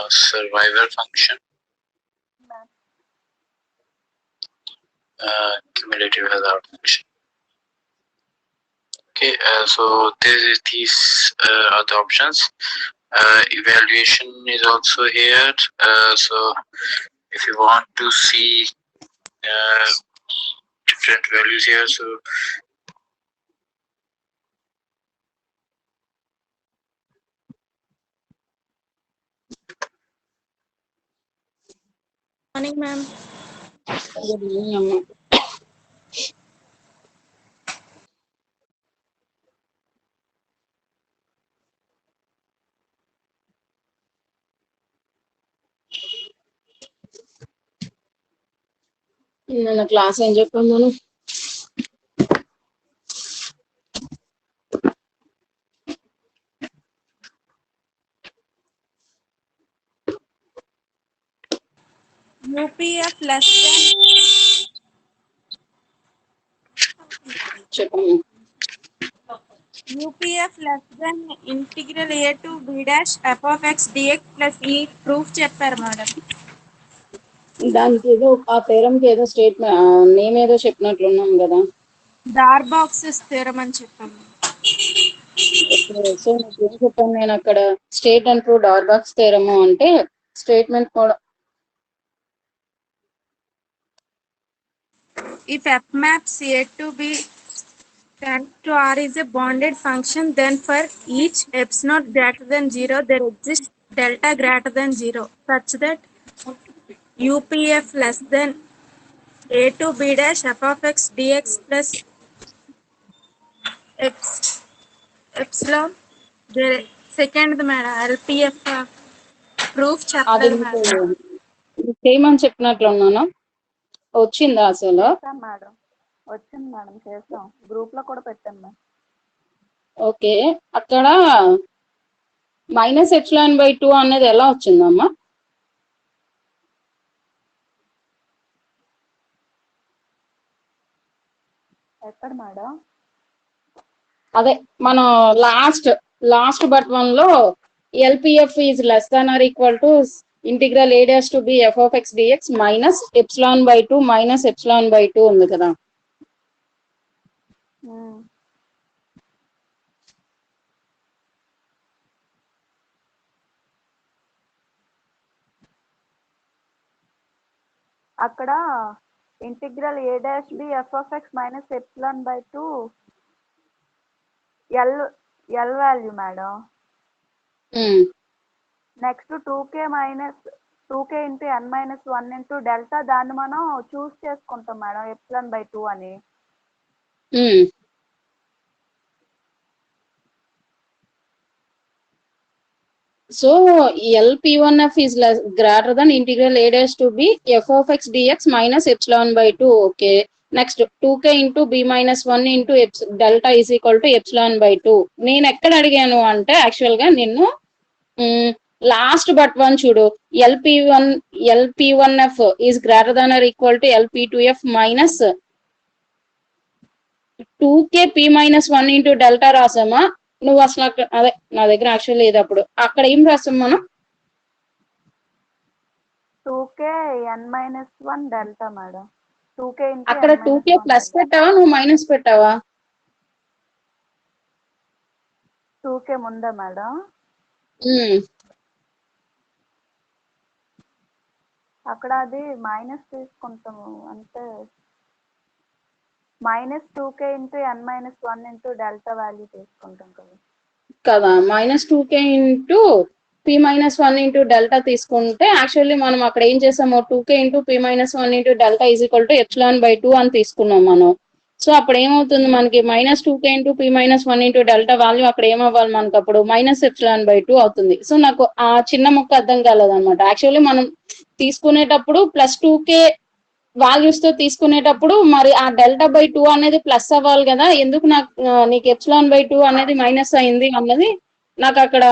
survivor function, cumulative hazard function. Okay, so these are the options. Evaluation is also here. So if you want to see different values here, so morning, ma'am. Good morning, Amma. నిన్న class ఏం చెప్పాం మనం? UPF less than చెప్పమ్మా. UPF less than integral a to b dash f of x dx plus e proof చెప్పారు madam. దానికి ఏదో ఆ పేరంకి ఏదో నేమ్ ఏదో చెప్పినట్లున్నాం కదా. డార్బాక్సెస్ థీరం అని చెప్పాము. సో నీకు ఏం చెప్పాను నేను అక్కడ? స్టేట్ అండ్ ప్రూవ్ డార్బాక్స్ థీరము అంటే స్టేట్మెంట్ కూడా If f maps a to b tends to r is a bounded function, then for each epsilon greater than 0 there exists delta greater than 0 such that UPF less than a to b dash f of x dx plus epsilon second madam LPF proof అది చెప్పలేదు madam. చేయమని చెప్పినట్లున్నాను. వచ్చిందా అసలు? Madam వచ్చింది madam, చేసాం, group లో కూడా పెట్టాం మేడం. ఓకే, అక్కడ -ε/2 అనేది ఎలా వచ్చిందమ్మా? ఎక్కడ మేడం? అదే మనం లాస్ట్ బట్ వన్ లో LPF is less than or equal to integral a dash to B f of x dx minus ε/2 minus ε/2 ఉంది కదా. అక్కడ integral a dash B f of x minus ε/2 L value madam. Next 2k into n-1 into delta, దాన్ని మనం choose చేసుకుంటాం madam ε/2 అని. So LP1f is greater than integral a dash to B f of x dx minus ε/2. Okay, next 2k into b-1 into delta is equal to ε/2. నేను ఎక్కడ అడిగాను అంటే actual గా నిన్ను లాస్ట్ బట్ వన్ చూడు, LP1f is greater than or equal to LP2f minus 2k p-1 into delta రాసామా? నువ్వు అసలు అదే నా దగ్గర యాక్చువల్ లేదు. అప్పుడు అక్కడ ఏం రాసాం మనం? 2k n-1 delta madam. 2k అక్కడ 2k ప్లస్ పెట్టావా నువ్వు మైనస్ పెట్టావా? 2k ముందా మేడం? అక్కడ అది మైనస్ తీసుకుంటాము అంటే -2k into n-1 into delta value తీసుకుంటాం కదా. -2k into p-1 into delta తీసుకుంటే యాక్చువల్లీ మనం అక్కడ ఏం చేసాము, 2k into p-1 into delta is equal to ε/2 అని తీసుకున్నాం మనం. సో అప్పుడు ఏమవుతుంది మనకి, -2k into p-1 into delta value అక్కడ ఏమవ్వాలి మనకు, అప్పుడు -ε/2 అవుతుంది. సో నాకు ఆ చిన్న ముక్క అర్థం కాలేదన్నమాట. యాక్చువల్లీ మనం తీసుకునేటప్పుడు +2k వాల్యూస్ తో తీసుకునేటప్పుడు మరి ఆ డెల్టా/2 అనేది ప్లస్ అవ్వాలి కదా, ఎందుకు నీకు ε/2 అనేది మైనస్ అయింది అన్నది నాకు అక్కడ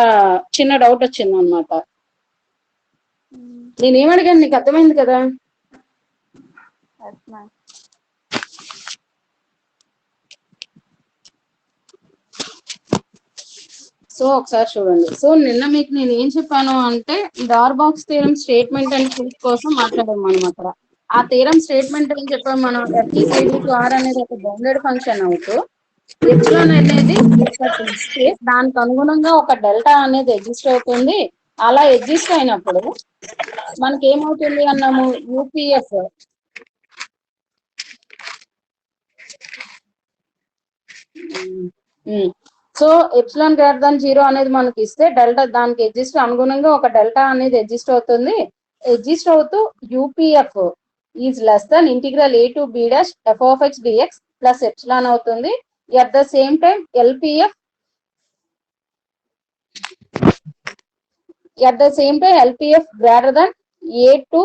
చిన్న డౌట్ వచ్చింది అనమాట. నేనేమడిగాను నీకు అర్థమైంది కదా? సో ఒకసారి చూడండి. సో నిన్న మీకు నేను ఏం చెప్పాను అంటే డార్బాక్స్ థీరం స్టేట్మెంట్ అండ్ ప్రూఫ్ కోసం మాట్లాడాం మనం అక్కడ. ఆ థీరం స్టేట్మెంట్ ఏం చెప్పాము మనం, FT/R అనేది ఒక బౌండెడ్ ఫంక్షన్ అవుతూ ఎప్సిలాన్ అనేది ఇస్తే దానికి అనుగుణంగా ఒక డెల్టా అనేది ఎగ్జిస్ట్ అవుతుంది. అలా ఎగ్జిస్ట్ అయినప్పుడు మనకి ఏమవుతుంది అన్నాము, UPF so epsilon greater than 0 అనేది మనకి ఇస్తే డెల్టా దానికి ఎగ్జిస్ట్ అనుగుణంగా ఒక డెల్టా అనేది ఎగ్జిస్ట్ అవుతుంది. ఎగ్జిస్ట్ అవుతూ UPF is less than integral a to b dash f of x dx plus epsilon అవుతుంది. At the same time LPF greater than a to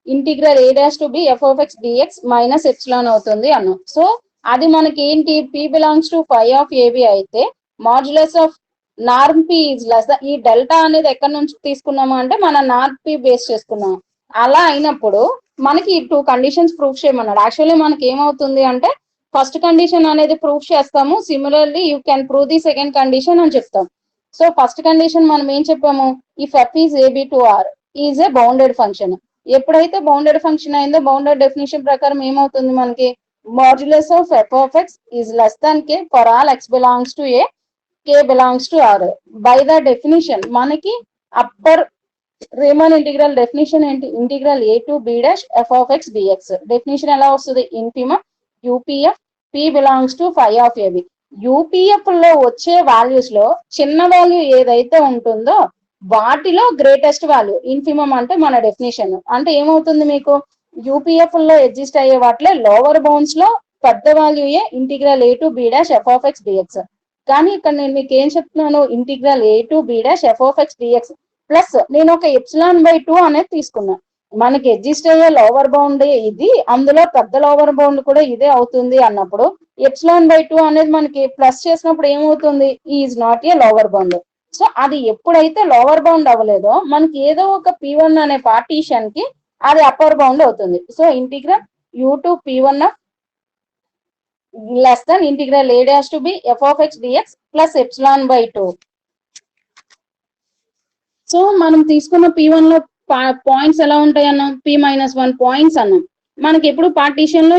integral a dash to b f of x dx minus epsilon అవుతుంది అన్నాం. So అది మనకి ఏంటి, p belongs to phi of ab అయితే modulus of norm p is less దాన్, ఈ delta అనేది ఎక్కడి నుంచి తీసుకున్నాము అంటే మన నార్మ్ p బేస్ చేసుకున్నాము. అలా అయినప్పుడు మనకి 2 కండిషన్స్ ప్రూఫ్ చేయమన్నాడు. యాక్చువల్లీ మనకి ఏమవుతుంది అంటే ఫస్ట్ కండిషన్ అనేది ప్రూఫ్ చేస్తాము, similarly you can prove the second condition అని చెప్తాం. సో ఫస్ట్ కండిషన్ మనం ఏం చెప్పాము, if f is ab to r is a bounded function. ఎప్పుడైతే బౌండెడ్ ఫంక్షన్ అయిందో బౌండెడ్ డెఫినేషన్ ప్రకారం ఏమవుతుంది మనకి, modulus of f of x is less than k for all x belongs to a, k belongs to r. By the definition మనకి upper Riemann integral definition ఏంటి, integral a to b dash f of x dx. Definition ఎలా వస్తుంది, infimum UPF p belongs to phi of ab. UPF లో వచ్చే values లో చిన్న value ఏదైతే ఉంటుందో వాటిలో గ్రేటెస్ట్ వాల్యూ ఇన్ఫిమమ్ అంటే మన డెఫినేషన్. అంటే ఏమవుతుంది మీకు, యూపీఎఫ్ లో ఎగ్జిస్ట్ అయ్యే వాటిలో లోవర్ బౌండ్స్ లో పెద్ద value A integral a to b dash f of x dx. కానీ ఇక్కడ నేను మీకు ఏం చెప్తున్నాను, integral a to b dash f of x dx plus నేను ఒక ε/2 అనేది తీసుకున్నా. మనకి ఎగ్జిస్ట్ అయ్యే లోవర్ బౌండ్ ఇది, అందులో పెద్ద లోవర్ బౌండ్ కూడా ఇదే అవుతుంది అన్నప్పుడు ε/2 అనేది మనకి ప్లస్ చేసినప్పుడు ఏమవుతుంది, is not a lower bound. So అది ఎప్పుడైతే లోవర్ బౌండ్ అవ్వలేదో మనకి ఏదో ఒక p1 అనే పార్టీషన్ కి అది అప్పర్ బౌండ్ అవుతుంది. So integral u to p1 less than integral a dash to b f of x dx plus ε/2. So మనం తీసుకున్న p1 లో పాయింట్స్ ఎలా ఉంటాయి అన్నాం, p-1 పాయింట్స్ అన్నాం. మనకి ఎప్పుడు పార్టీషన్ లో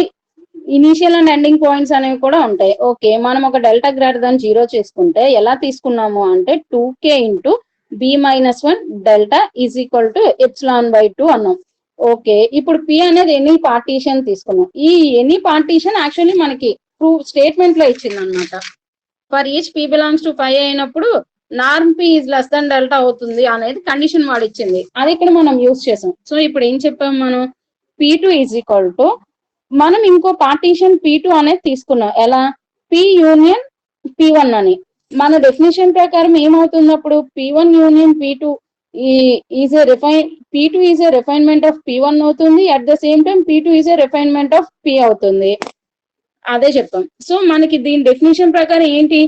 ఇనీషియల్ అండ్ ఎండింగ్ పాయింట్స్ అనేవి కూడా ఉంటాయి. ఓకే, మనం ఒక డెల్టా గ్రేటర్ దాన్ 0 చేసుకుంటే ఎలా తీసుకున్నాము అంటే 2k into b-1 delta is equal to ε/2 అన్నాం. ఓకే, ఇప్పుడు p అనేది ఎనీ పార్టీషన్ తీసుకున్నాం. ఈ ఎనీ పార్టీషన్ యాక్చువల్లీ మనకి ప్రూఫ్ స్టేట్మెంట్ లో ఇచ్చింది అనమాట. For each p belongs to 5 అయినప్పుడు norm p is less than delta అవుతుంది అనేది కండిషన్ వాడు ఇచ్చింది, అది ఇక్కడ మనం యూజ్ చేసాం. సో ఇప్పుడు ఏం చెప్పాం మనం, p2 ఈజ్ ఈక్వల్ టు మనం ఇంకో పార్టీషన్ p2 అనేది తీసుకున్నాం. ఎలా, p యూనియన్ p1 అని. మన డెఫినేషన్ ప్రకారం ఏమవుతున్నప్పుడు p1 union p2 is a p2 is a refinement of p1 అవుతుంది. At the same time p2 is a refinement of p అవుతుంది. అదే చెప్పాం. సో మనకి దీని డెఫినేషన్ ప్రకారం ఏంటి,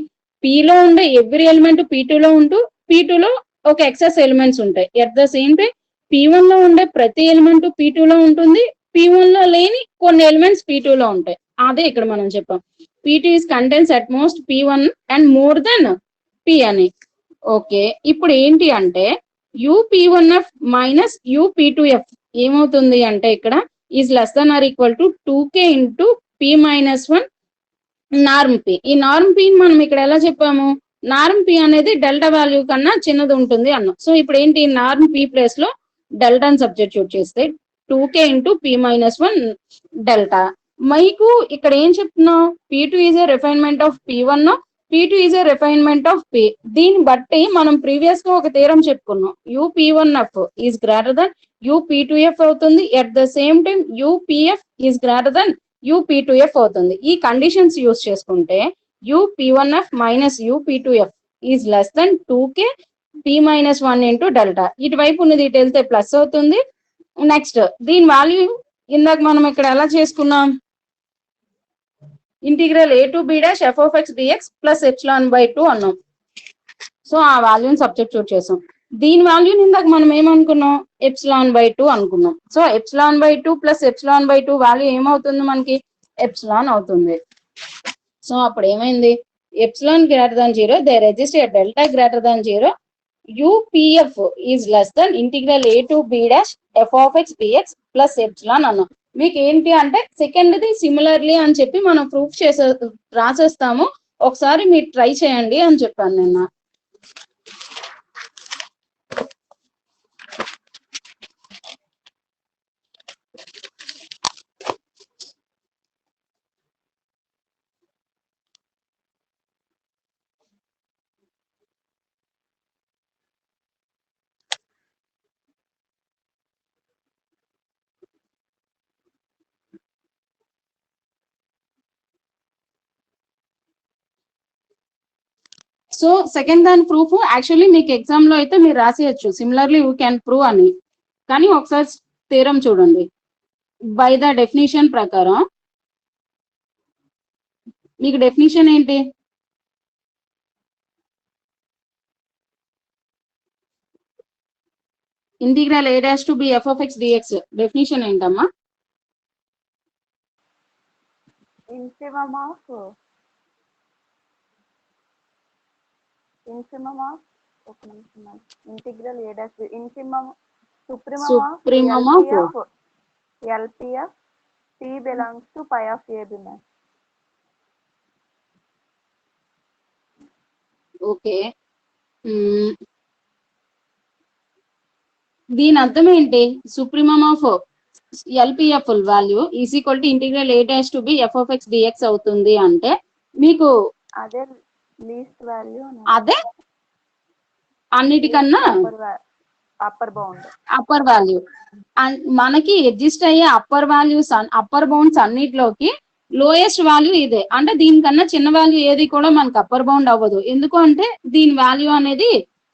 p లో ఉండే ఎవ్రీ ఎలిమెంట్ p2 లో ఉంటూ p2 లో ఒక ఎక్సెస్ ఎలిమెంట్స్ ఉంటాయి. At the same time p1 లో ఉండే ప్రతి ఎలిమెంట్ p2 లో ఉంటుంది, p1 లో లేని కొన్ని ఎలిమెంట్స్ p2 లో ఉంటాయి. అదే ఇక్కడ మనం చెప్పాం, p2 is contains at most p1 and more than p అని. ఓకే, ఇప్పుడు ఏంటి అంటే up1f మైనస్ up2f ఏమవుతుంది అంటే ఇక్కడ is less than or equal to 2k into p-1 norm p. ఈ నార్మ్ p మనం ఇక్కడ ఎలా చెప్పాము, నార్మ్ p అనేది డెల్టా వాల్యూ కన్నా చిన్నది ఉంటుంది అన్నాం. సో ఇప్పుడు ఏంటి, నార్మ్ p ప్లేస్ లో డెల్టాని సబ్స్టిట్యూట్ చేస్తే 2k ఇంటూ p-1 డెల్టా. మీకు ఇక్కడ ఏం చెప్తున్నాం, p2 is a refinement of p1, p2 is a refinement of p. దీన్ని బట్టి మనం ప్రీవియస్ గా ఒక థీరం చెప్పుకున్నాం, up1f is greater Dhan up2f అవుతుంది. At the same time upf is greater Dhan up2f అవుతుంది. ఈ కండిషన్స్ యూజ్ చేసుకుంటే up1f minus up2f is less Dhan 2k p-1 into delta. ఇటువైపు ఉన్నది ఇటు వెళ్తే ప్లస్ అవుతుంది. నెక్స్ట్ దీని వాల్యూ ఇందాక మనం ఇక్కడ ఎలా చేసుకున్నాం, integral a to b dash f of x dx plus ε/2 అన్నాం. సో ఆ వాల్యూని సబ్స్టిట్యూట్ చేసాం. దీని వాల్యూని ఇందాక మనం ఏమనుకున్నాం, ε/2 అనుకున్నాం. సో ε/2 ప్లస్ ε/2 వాల్యూ ఏమవుతుంది మనకి, ఎప్సిలాన్ అవుతుంది. సో అప్పుడు ఏమైంది, epsilon greater than 0, there exists a delta greater than 0, UPF is less than integral a to b dash f of x dx plus epsilon అన్నాం. మీకు ఏంటి అంటే సెకండ్ది సిమిలర్లీ అని చెప్పి మనం ప్రూఫ్ రాసేస్తాము, ఒకసారి మీరు ట్రై చేయండి అని చెప్పాను నిన్న. సో సెకండ్ దాని ప్రూఫ్ యాక్చువల్లీ మీకు ఎగ్జామ్ లో అయితే మీరు రాసేయచ్చు సిమిలర్లీ యూ క్యాన్ ప్రూవ్ అని, కానీ ఒకసారి థీరం చూడండి. బై ద డెఫినేషన్ ప్రకారం మీకు డెఫినేషన్ ఏంటి? Integral a dash to b f of x dx definition ఏంటమ్మా? infimum of integral a dash infimum supremum of LPF P belongs to pi of AB. Okay, దీని అర్థం ఏంటి? Supremum of LPF value is equal to integral a dash to b f of x dx అవుతుంది అంటే మీకు అదే least value, అదే అన్నిటికన్నా upper bound, upper value. మనకి ఎగ్జిస్ట్ అయ్యే అప్పర్ వాల్యూస్ అప్పర్ బౌండ్స్ అన్నిటిలోకి లోయెస్ట్ వాల్యూ ఇదే, అంటే దీనికన్నా చిన్న వాల్యూ ఏది కూడా మనకు అప్పర్ బౌండ్ అవ్వదు, ఎందుకు అంటే దీని వాల్యూ అనేది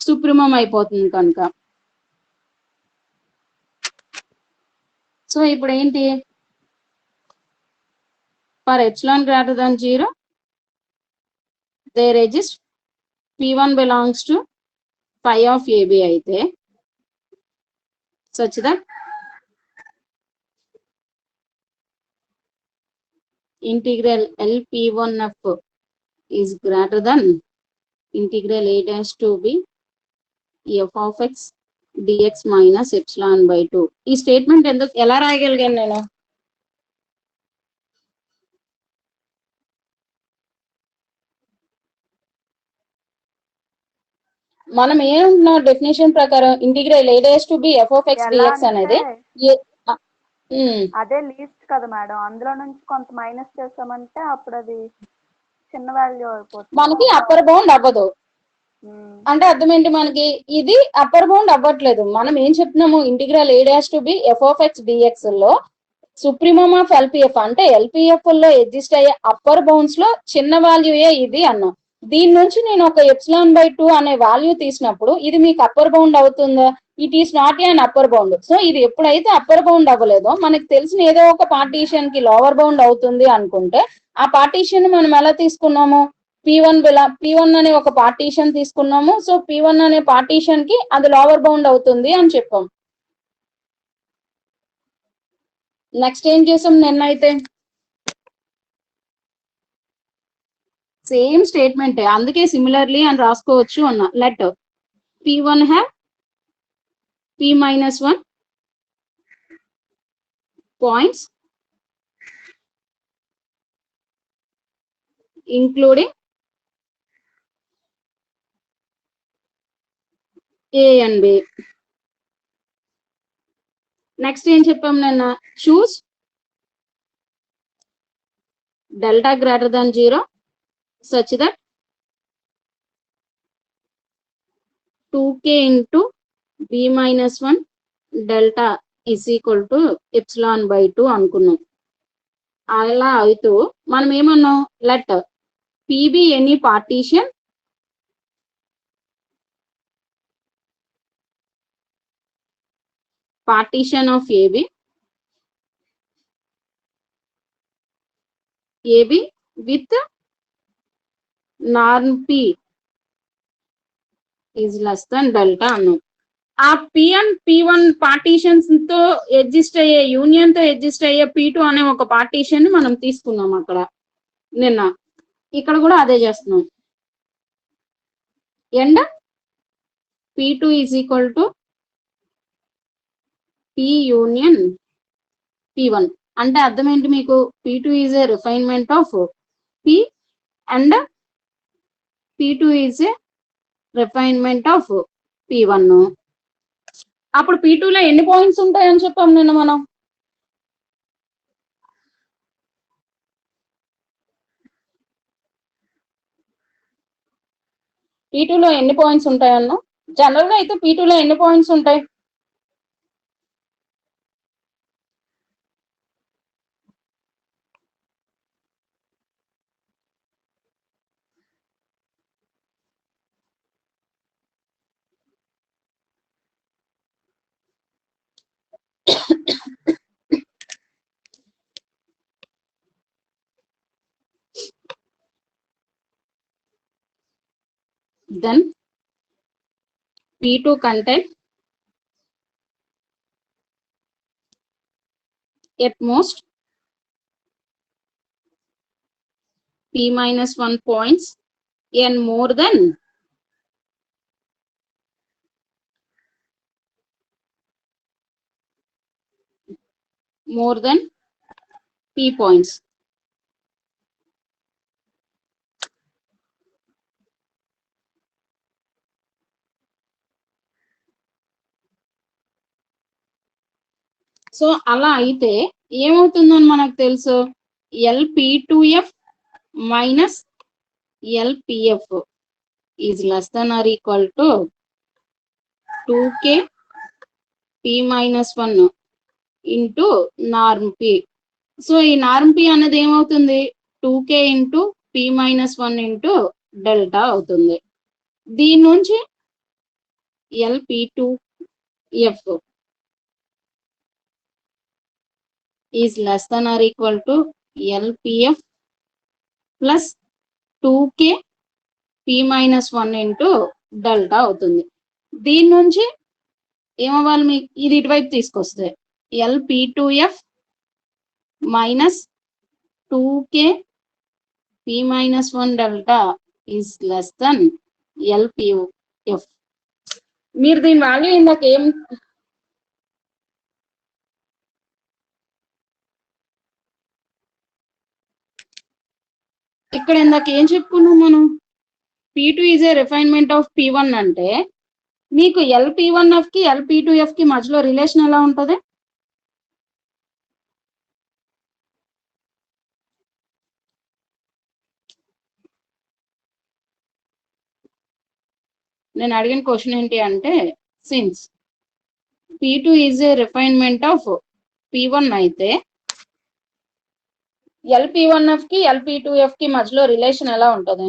సుప్రీమం అయిపోతుంది కనుక. సో ఇప్పుడు ఏంటి? For epsilon greater than 0 there exists p1 belongs to phi of ab అయితే such that integral lp1f is greater than integral a dash to b f of x dx minus epsilon by 2. ఈ statement ఎందుకు ఎలా రాయగలిగాను నేను? మనం ఏమంటున్నాం definition ప్రకారం integral a dash to b f of x dx అనేది అదే లీస్ట్ కదా మేడం, అందులో నుంచి కొంత మైనస్ చేసామంటే అప్పుడు అది చిన్న వాల్యూ అయిపోతుంది, మనకి అప్పర్ బౌండ్ అవ్వదు. అంటే అర్థం ఏంటి? మనకి ఇది అప్పర్ బౌండ్ అవ్వట్లేదు. మనం ఏం చెప్తున్నాము? Integral a dash to b f of x dx లో సుప్రీమం ఆఫ్ ఎల్పిఎఫ్ అంటే ఎల్పిఎఫ్ లో ఎగ్జిస్ట్ అయ్యే అప్పర్ బౌండ్స్ లో చిన్న వాల్యూయే ఇది అన్నాం. దీని నుంచి నేను ఒక ఎప్సిలాన్ బై 2 అనే వాల్యూ తీసినప్పుడు ఇది మీకు అప్పర్ బౌండ్ అవుతుందా? It is not an upper bound. So ఇది ఎప్పుడైతే అప్పర్ బౌండ్ అవ్వలేదో మనకి తెలిసిన ఏదో ఒక పార్టీషన్ కి లోవర్ బౌండ్ అవుతుంది అనుకుంటే ఆ పార్టీషన్ మనం ఎలా తీసుకున్నాము? P1 అనే ఒక పార్టీషన్ తీసుకున్నాము. సో P1 అనే పార్టీషన్ కి అది లోవర్ బౌండ్ అవుతుంది అని చెప్పాం. నెక్స్ట్ ఏం చేసాం నిన్నైతే? సేమ్ స్టేట్మెంట్, అందుకే సిమిలర్లీ అని రాసుకోవచ్చు అన్న. Let P1 have P-1 points including A and B. Next ఏం చెప్పాం నిన్న? Choose delta greater than 0 such that 2k into b-1 delta is equal to epsilon by 2 అనుకున్నాం. అలా అవుతూ మనం ఏమన్నాం? Let PB any partition of AB with norm P is less than delta అన్నాం. ఆ P అండ్ P1 పార్టీషన్స్ తో exist అయ్యే union తో ఎగ్జిస్ట్ అయ్యే P2 అనే ఒక పార్టీషన్ ని మనం తీసుకున్నాం అక్కడ నిన్న. ఇక్కడ కూడా అదే చేస్తున్నాం. And P2 is equal to P union P1 అంటే అర్థం ఏంటి మీకు? P2 is a refinement of P and P2 is a refinement of P1. అప్పుడు P2 లో ఎన్ని పాయింట్స్ ఉంటాయని చెప్పాం నిన్న మనం? P2 లో ఎన్ని పాయింట్స్ ఉంటాయన్నా? జనరల్ గా అయితే P2 లో ఎన్ని పాయింట్స్ ఉంటాయి? Then P2 contain at most P minus 1 points and more than P points. So అలా అయితే ఏమవుతుందని మనకు తెలుసు? LP2F minus LPF is less than or equal to 2K P minus 1 into norm P. So ఈ norm P అనేది ఏమవుతుంది? 2K into P minus 1 into delta అవుతుంది. దీని నుంచి LP2F is less than or equal to LPF plus 2K P minus 1 into delta అవుతుంది. దీని నుంచి ఏమవ్వాలి మీకు? ఇది ఇటువైపు తీసుకొస్తే LP2F minus 2K P minus 1 delta is less than LPF. మీరు దీని వాల్యూ ఇందాక ఏం ఇక్కడ ఇందాక ఏం చెప్పుకున్నాం మనం? P2 is a refinement of P1 అంటే మీకు LP1F కి LP2F కి మధ్యలో రిలేషన్ ఎలా ఉంటది? నేను అడిగిన క్వశ్చన్ ఏంటి అంటే, since P2 is a refinement of P1 అయితే LP1F కి LP2F కి మధ్యలో రిలేషన్ ఎలా ఉంటది?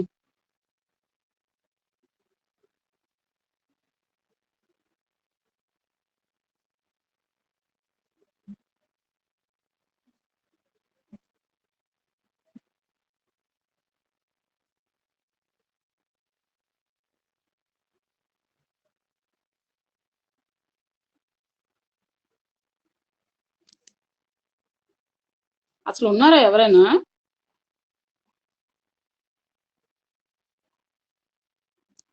అసలు ఉన్నారా ఎవరైనా?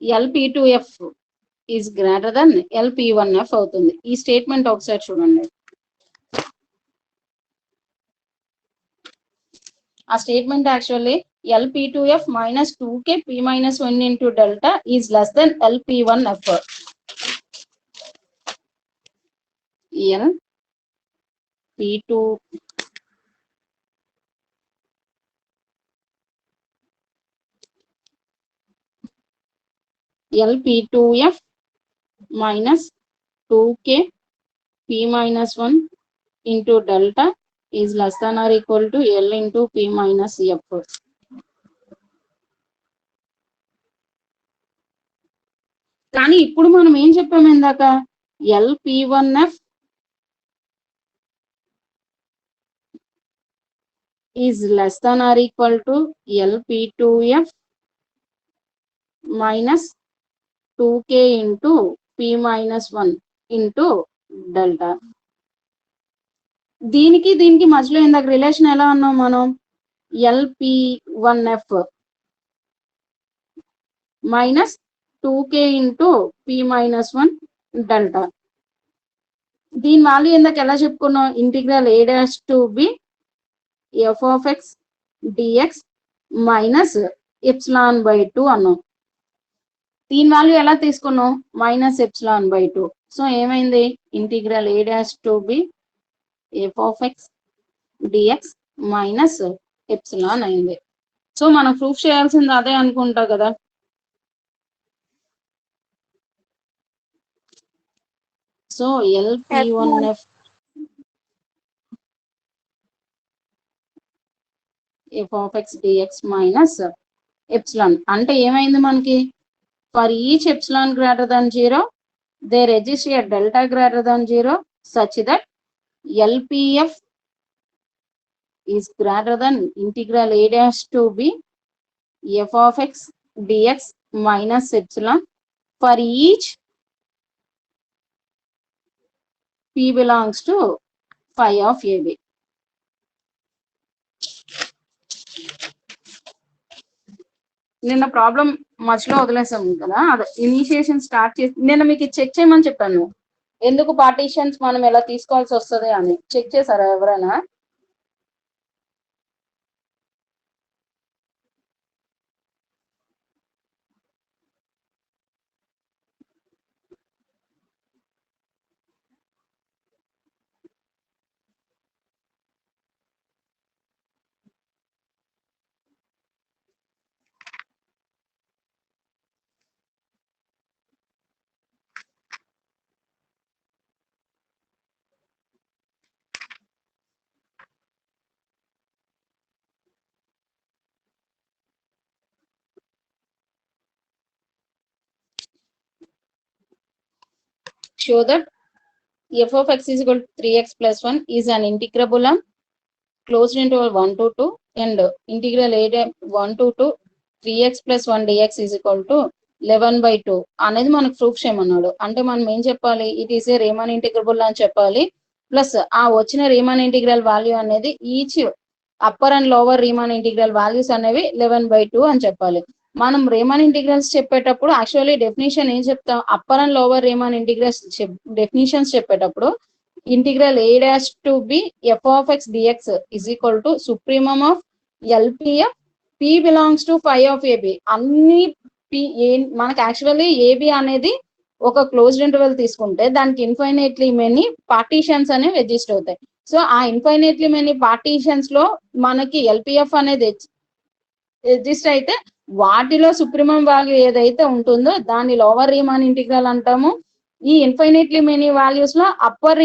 LP2F is greater than LP1F అవుతుంది. ఈ స్టేట్మెంట్ ఒకసారి చూడండి. ఆ statement actually LP2F minus 2K P minus 1 into delta is less than LP1F. LP2 LP2F minus 2K P minus 1 into delta is less than or equal to L into P minus F. కానీ ఇప్పుడు మనం ఏం చెప్పాము ఇందాక? LP1F is less than or equal to LP2F minus 2K into P minus 1 into delta. దీనికి మధ్యలో ఇందాక relation ఎలా ఉన్నాం మనం? LP1F minus 2k into p minus 1 delta. దీని వాల్యూ ఇందాక ఎలా చెప్పుకున్నాం, integral a dash to b f of x dx minus epsilon by 2 అన్నాం. దీని వాల్యూ ఎలా తీసుకున్నాం, మైనస్ ఎప్సిలాన్ బై 2. సో ఏమైంది, integral a dash to b f of x dx minus epsilon అయింది. సో మనం ప్రూఫ్ చేయాల్సింది అదే అనుకుంటా కదా. So LP1F f of x dx minus epsilon అంటే ఏమైంది మనకి, for each epsilon greater than 0 there exist a delta greater than 0 such that LPF is greater than integral a dash to b f of x dx minus epsilon for each p belongs to phi of ab. నిన్న problem మధ్యలో వదిలేసాం కదా, అదే initiation start చేసి నేను మీకు check చేయమని చెప్పాను, ఎందుకు పార్టీషన్స్ మనం ఎలా తీసుకోవాల్సి వస్తుంది అని. చెక్ చేశారా ఎవరైనా? Show that f of x is equal to 3x plus 1 is an integrable on closed interval 1 to 2 and integral a 1 to 2 3x plus 1 dx is equal to 11/2 అనేది మనకు ప్రూఫ్ చేయమన్నాడు. అంటే మనం ఏం చెప్పాలి, it is a Riemann integrable అని చెప్పాలి. Plus ఆ వచ్చిన రీమాన్ ఇంటిగ్రల్ వాల్యూ అనేది each upper and lower Riemann integral values అనేవి 11/2 అని చెప్పాలి. మనం రీమాన్ ఇంటిగ్రల్స్ చెప్పేటప్పుడు యాక్చువల్లీ డెఫినేషన్ ఏం చెప్తాం, upper and lower Riemann integrals definitions చెప్పేటప్పుడు integral a dash to b f of x dx is equal to supremum of LPF p belongs to phi of ab. అన్ని మనకి actually ab అనేది ఒక closed interval తీసుకుంటే దానికి infinitely many partitions అనేవి exist అవుతాయి. So ఆ ఇన్ఫైనైట్లీ మెనీ పార్టీషన్స్ లో మనకి LPF అనేది ఎగ్జిస్ట్ అయితే వాటిలో సుప్రీమం వాల్యూ ఏదైతే ఉంటుందో దాన్ని లోవర్ రీమాన్ ఇంటిగ్రల్ అంటాము. ఈ ఇన్ఫైనైట్లీ మెనీ వాల్యూస్ లో అప్పర్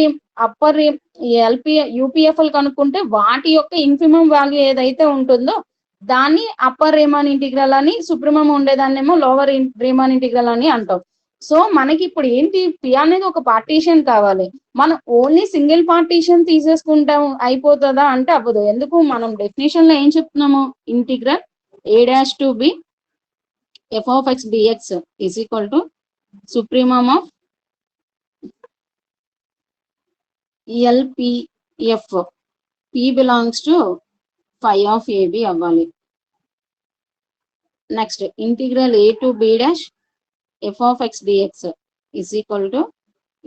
యూపీఎఫ్ఎల్ కనుక్కుంటే వాటి యొక్క ఇన్ఫిమం వాల్యూ ఏదైతే ఉంటుందో దాన్ని అప్పర్ రీమాన్ ఇంటిగ్రల్ అని, సుప్రీమం ఉండేదాన్నేమో లోవర్ రీమాన్ ఇంటిగ్రల్ అని అంటాం. సో మనకి ఇప్పుడు ఏంటి, పి అనేది ఒక పార్టీషన్ కావాలి, మనం ఓన్లీ సింగిల్ పార్టీషన్ తీసేసుకుంటాం అయిపోతుందా అంటే అవ్వదు. ఎందుకు, మనం డెఫినేషన్ లో ఏం చెప్తున్నాము, integral a dash to b f of x dx is equal to supremum of LPF p belongs to phi of ab అవ్వాలి. Next integral a to b dash f of x dx is equal to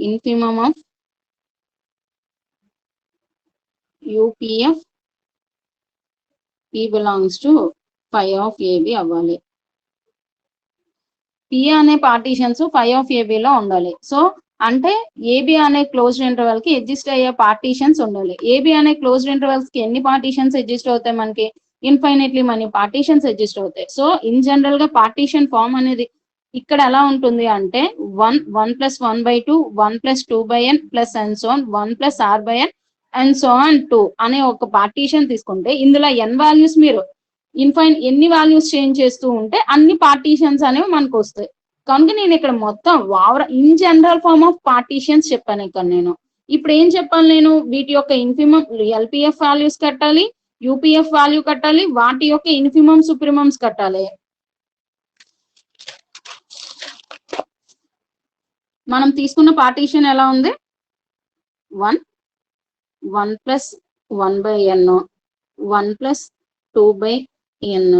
infimum of UPF p belongs to phi of ab అవ్వాలి. p అనే partitions phi of ab లో ఉండాలి. So అంటే ab అనే closed interval కి exist అయ్యే partitions ఉండాలి. ab అనే క్లోజ్డ్ ఇంటర్వెల్స్ కి ఎన్ని పార్టీషన్స్ ఎగ్జిస్ట్ అవుతాయి, మనకి ఇన్ఫైనైట్లీ మనీ పార్టీషన్స్ ఎగ్జిస్ట్ అవుతాయి. సో ఇన్ జనరల్ గా పార్టీషన్ ఫామ్ అనేది ఇక్కడ ఎలా ఉంటుంది అంటే 1 + 1/2 1 + 2/n plus and so 1 + r/n and so on 2 అనే ఒక పార్టీషన్ తీసుకుంటే ఇందులో n వాల్యూస్ మీరు ఎన్ని వాల్యూస్ చేంజ్ చేస్తూ ఉంటే అన్ని పార్టీషన్స్ అనేవి మనకు వస్తాయి. కనుక నేను ఇక్కడ మొత్తం in general form of partitions చెప్పాను. ఇక్కడ నేను ఇప్పుడు ఏం చెప్పాలి, నేను వీటి యొక్క ఇన్ఫిమం LPF వాల్యూస్ కట్టాలి, UPF వాల్యూ కట్టాలి, వాటి యొక్క ఇన్ఫిమం సుప్రీమమ్స్ కట్టాలి. మనం తీసుకున్న పార్టీషన్ ఎలా ఉంది, 1 + 1/n 1 + 2/n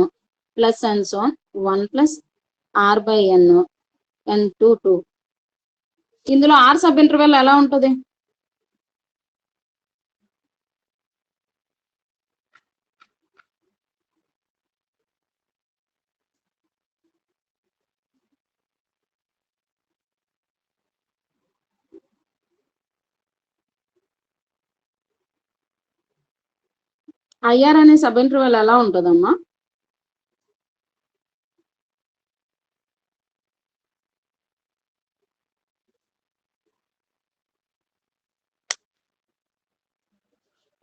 plus and so 1 + r by n n to 2. ఇందులో ఆర్ సబ్ ఇంటర్వెల్ ఎలా ఉంటుంది? ఐఆర్ అనే సబ్ ఇంటర్వెల్ ఎలా ఉంటుందమ్మా?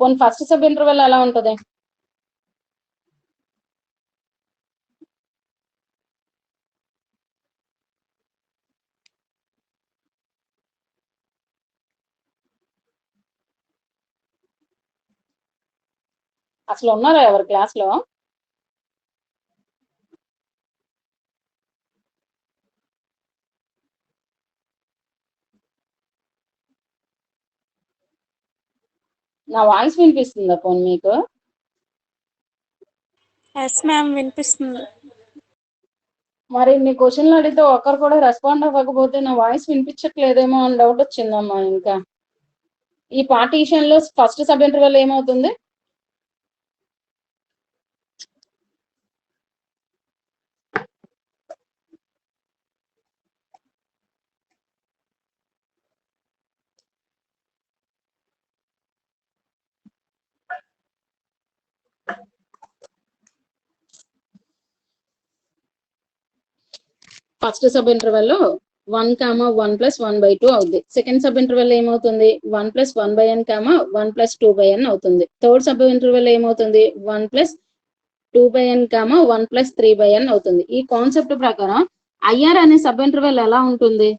పోనీ ఫస్ట్ సబ్ ఇంటర్వెల్ ఎలా ఉంటుంది? అసలు ఉన్నారా ఎవరు క్లాస్ లో? నా వాయిస్ వినిపిస్తుందా పోనీ మీకు? ఎస్ మ్యామ్, వినిపిస్తుంది. మరి మీ క్వశ్చన్లు అడిగితే ఒకరు కూడా రెస్పాండ్ అవ్వకపోతే నా వాయిస్ వినిపించట్లేదేమో అని డౌట్ వచ్చిందమ్మా. ఇంకా ఈ పార్టీషన్ లో ఫస్ట్ సబ్ ఇంటర్వెల్ ఏమవుతుంది? ఫస్ట్ సబ్ ఇంటర్వెల్ లో 1, 1 + 1/2 అవుతుంది. సెకండ్ సబ్ ఇంటర్వెల్ ఏమవుతుంది? 1 + 1/n, 1 + 2/n అవుతుంది. థర్డ్ సబ్ ఇంటర్వెల్ ఏమవుతుంది? 1 + 2/n, 1 + 3/n అవుతుంది. ఈ కాన్సెప్ట్ ప్రకారం ఐఆర్ అనే సబ్ ఇంటర్వెల్ ఎలా ఉంటుంది?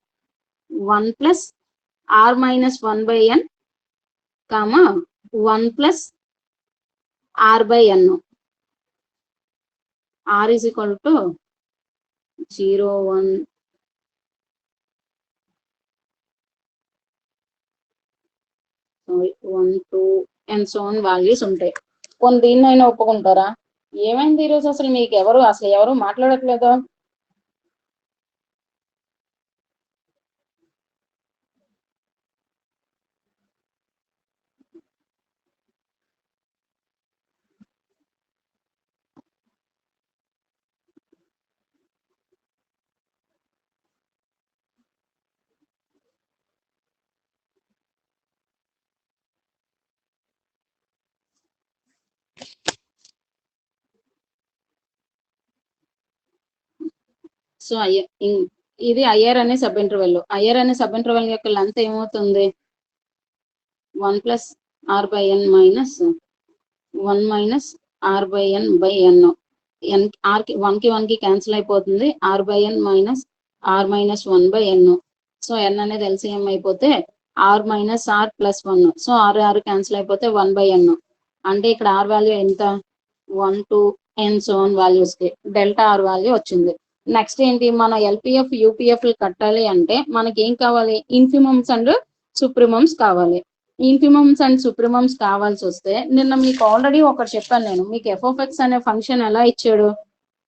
1 + r-1/n, 1 + r/n. r is equal to 0, 1, 1, 2 and so on values ఉంటాయి. కొన్ని దీన్నైనా ఒప్పుకుంటారా? ఏమైంది ఈరోజు అసలు మీకు ఎవరు మాట్లాడట్లేదు? సో ఇది ఐఆర్ అనే సబ్ ఇంటర్వెల్. ఐఆర్ అనే సబ్ ఇంటర్వెల్ యొక్క లెంత్ ఏమవుతుంది? 1 + r/n మైనస్ 1 - r/n/n. r కి 1 కి 1 కి క్యాన్సిల్ అయిపోతుంది. r/n minus r - 1/n. So n అనేది ఎల్సిఎం అయిపోతే r - r + 1. So r cancel అయిపోతే 1/n. అంటే ఇక్కడ r వాల్యూ ఎంత? 1, 2 అండ్ సో ఆన్ వాల్యూస్ కి డెల్టా r వాల్యూ వచ్చింది. నెక్స్ట్ ఏంటి? మన ఎల్పిఎఫ్ యూపీఎఫ్ కట్టాలి అంటే మనకి ఏం కావాలి? ఇన్ఫిమమ్స్ అండ్ సుప్రిమమ్స్ కావాలి. ఇన్ఫిమమ్స్ అండ్ సుప్రిమమ్స్ కావాల్సి వస్తే నిన్న మీకు ఆల్రెడీ ఒకటి చెప్పాను నేను. మీకు f(x) అనే ఫంక్షన్ ఎలా ఇచ్చాడు?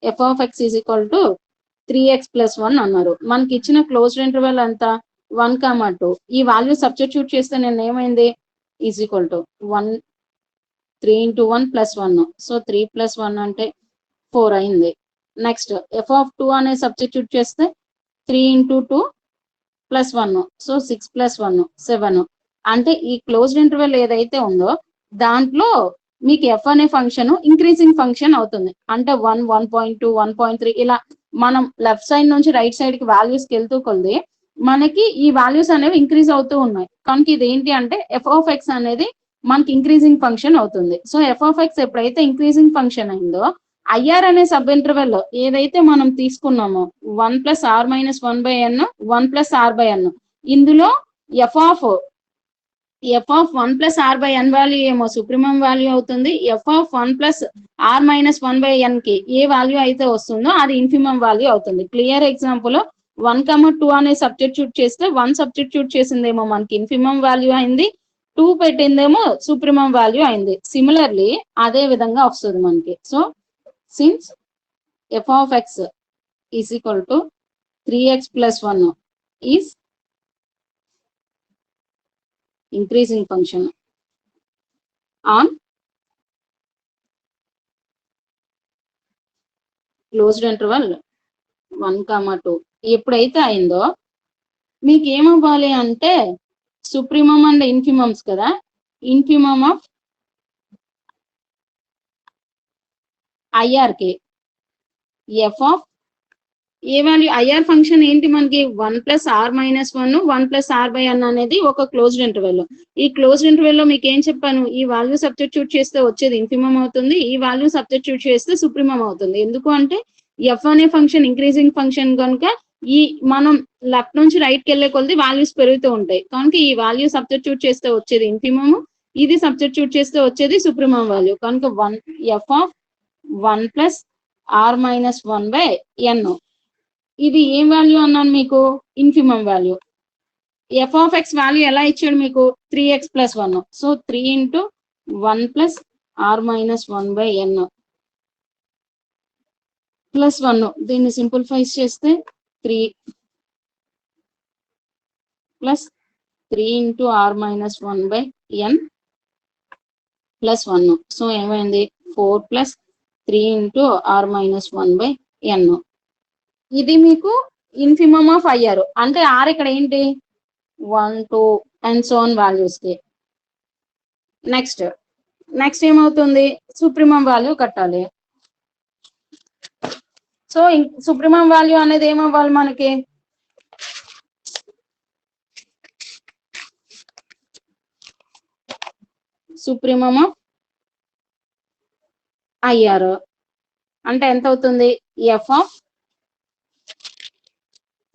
f(x) = 3x + 1 అన్నారు. మనకి ఇచ్చిన క్లోజ్డ్ ఇంటర్వెల్ ఎంత? 1, 2. ఈ వాల్యూ సబ్స్టిట్యూట్ చేస్తే నేను ఏమైంది? = 1, 3 × 1 + 1. సో 3 + 1 అంటే 4 అయింది. నెక్స్ట్ f(2) అనే సబ్స్టిట్యూట్ చేస్తే 3 × 2 + 1. సో 6 + 1 7. అంటే ఈ క్లోజ్డ్ ఇంటర్వెల్ ఏదైతే ఉందో దాంట్లో మీకు ఎఫ్ అనే ఫంక్షన్ ఇంక్రీజింగ్ ఫంక్షన్ అవుతుంది. అంటే 1, 1.2, 1.3 ఇలా మనం లెఫ్ట్ సైడ్ నుంచి రైట్ సైడ్ కి వాల్యూస్కి వెళ్తూ కొద్ది మనకి ఈ వాల్యూస్ అనేవి ఇంక్రీజ్ అవుతూ ఉన్నాయి. కనుక ఇది ఏంటి అంటే f(x) అనేది మనకి ఇంక్రీజింగ్ ఫంక్షన్ అవుతుంది. సో f(x) ఎప్పుడైతే ఇంక్రీజింగ్ ఫంక్షన్ అయిందో ఐఆర్ అనే సబ్ ఇంటర్వెల్ ఏదైతే మనం తీసుకున్నామో 1 + r - 1/n, 1 + r/n, ఇందులో f of 1 + r/n వాల్యూ ఏమో సుప్రీమం వాల్యూ అవుతుంది. f of 1 + r - 1/n కి ఏ వాల్యూ అయితే వస్తుందో అది ఇన్ఫిమం వాల్యూ అవుతుంది. క్లియర్ ఎగ్జాంపుల్ 1, 2 అనే సబ్స్టిట్యూట్ చేస్తే 1 సబ్స్టిట్యూట్ చేసిందేమో మనకి ఇన్ఫిమం వాల్యూ అయింది, 2 పెట్టిందేమో సుప్రీమం వాల్యూ అయింది. సిమిలర్లీ అదే విధంగా వస్తుంది మనకి. So since f(x) is equal to 3x plus 1 is increasing function on closed interval 1, 2. ఎప్పుడైతే అయిందో మీకు ఏమవ్వాలి అంటే సుప్రీమం అండ్ ఇన్ఫిమమ్స్ కదా, infimum of IRK F of A value IR function ఏంటి మనకి 1 + r - 1 1 + r/n అనేది ఒక క్లోజ్డ్ ఇంటర్వెల్. ఈ క్లోజ్డ్ ఇంటర్వెల్ లో మీకు ఏం చెప్పాను, ఈ వాల్యూ సబ్స్టిట్యూట్ చేస్తే వచ్చేది ఇన్ఫిమమ్ అవుతుంది, ఈ వాల్యూ సబ్స్టిట్యూట్ చేస్తే సుప్రీమం అవుతుంది. ఎందుకు అంటే ఎఫ్ అనే ఫంక్షన్ ఇంక్రీజింగ్ ఫంక్షన్ కనుక ఈ మనం లెఫ్ట్ నుంచి రైట్ కి వెళ్ళే కొద్ది వాల్యూస్ పెరుగుతూ ఉంటాయి కనుక ఈ వాల్యూ సబ్స్టిట్యూట్ చేస్తే వచ్చేది ఇన్ఫిమమ్, ఇది సబ్స్టిట్యూట్ చేస్తే వచ్చేది సుప్రీమం వాల్యూ కనుక ఎఫ్ ఆఫ్ 1 + r - 1/n. ఇది ఏం వాల్యూ అన్నాను మీకు, infimum value. F of X value ఎలా ఇచ్చాడు మీకు 3x + 1. So 3 × 1 + r - 1/n plus 1. దీన్ని సింప్లిఫైస్ చేస్తే 3 + 3 × r - 1/n ప్లస్ 1. సో ఏమైంది 4 + 3 × r - 1/n. ఇది మీకు ఇన్ఫిమమ్ ఆఫ్ ఐఆర్ అంటే ఆర్ ఇక్కడ ఏంటి 1, 2 అండ్ సో ఆన్ వాల్యూస్ కి. నెక్స్ట్ ఏమవుతుంది, సుప్రీమం వాల్యూ కట్టాలి. సో సుప్రీమం వాల్యూ అనేది ఏమవ్వాలి మనకి, సుప్రీమం ఆఫ్ ఐఆర్ అంటే ఎంత అవుతుంది, F of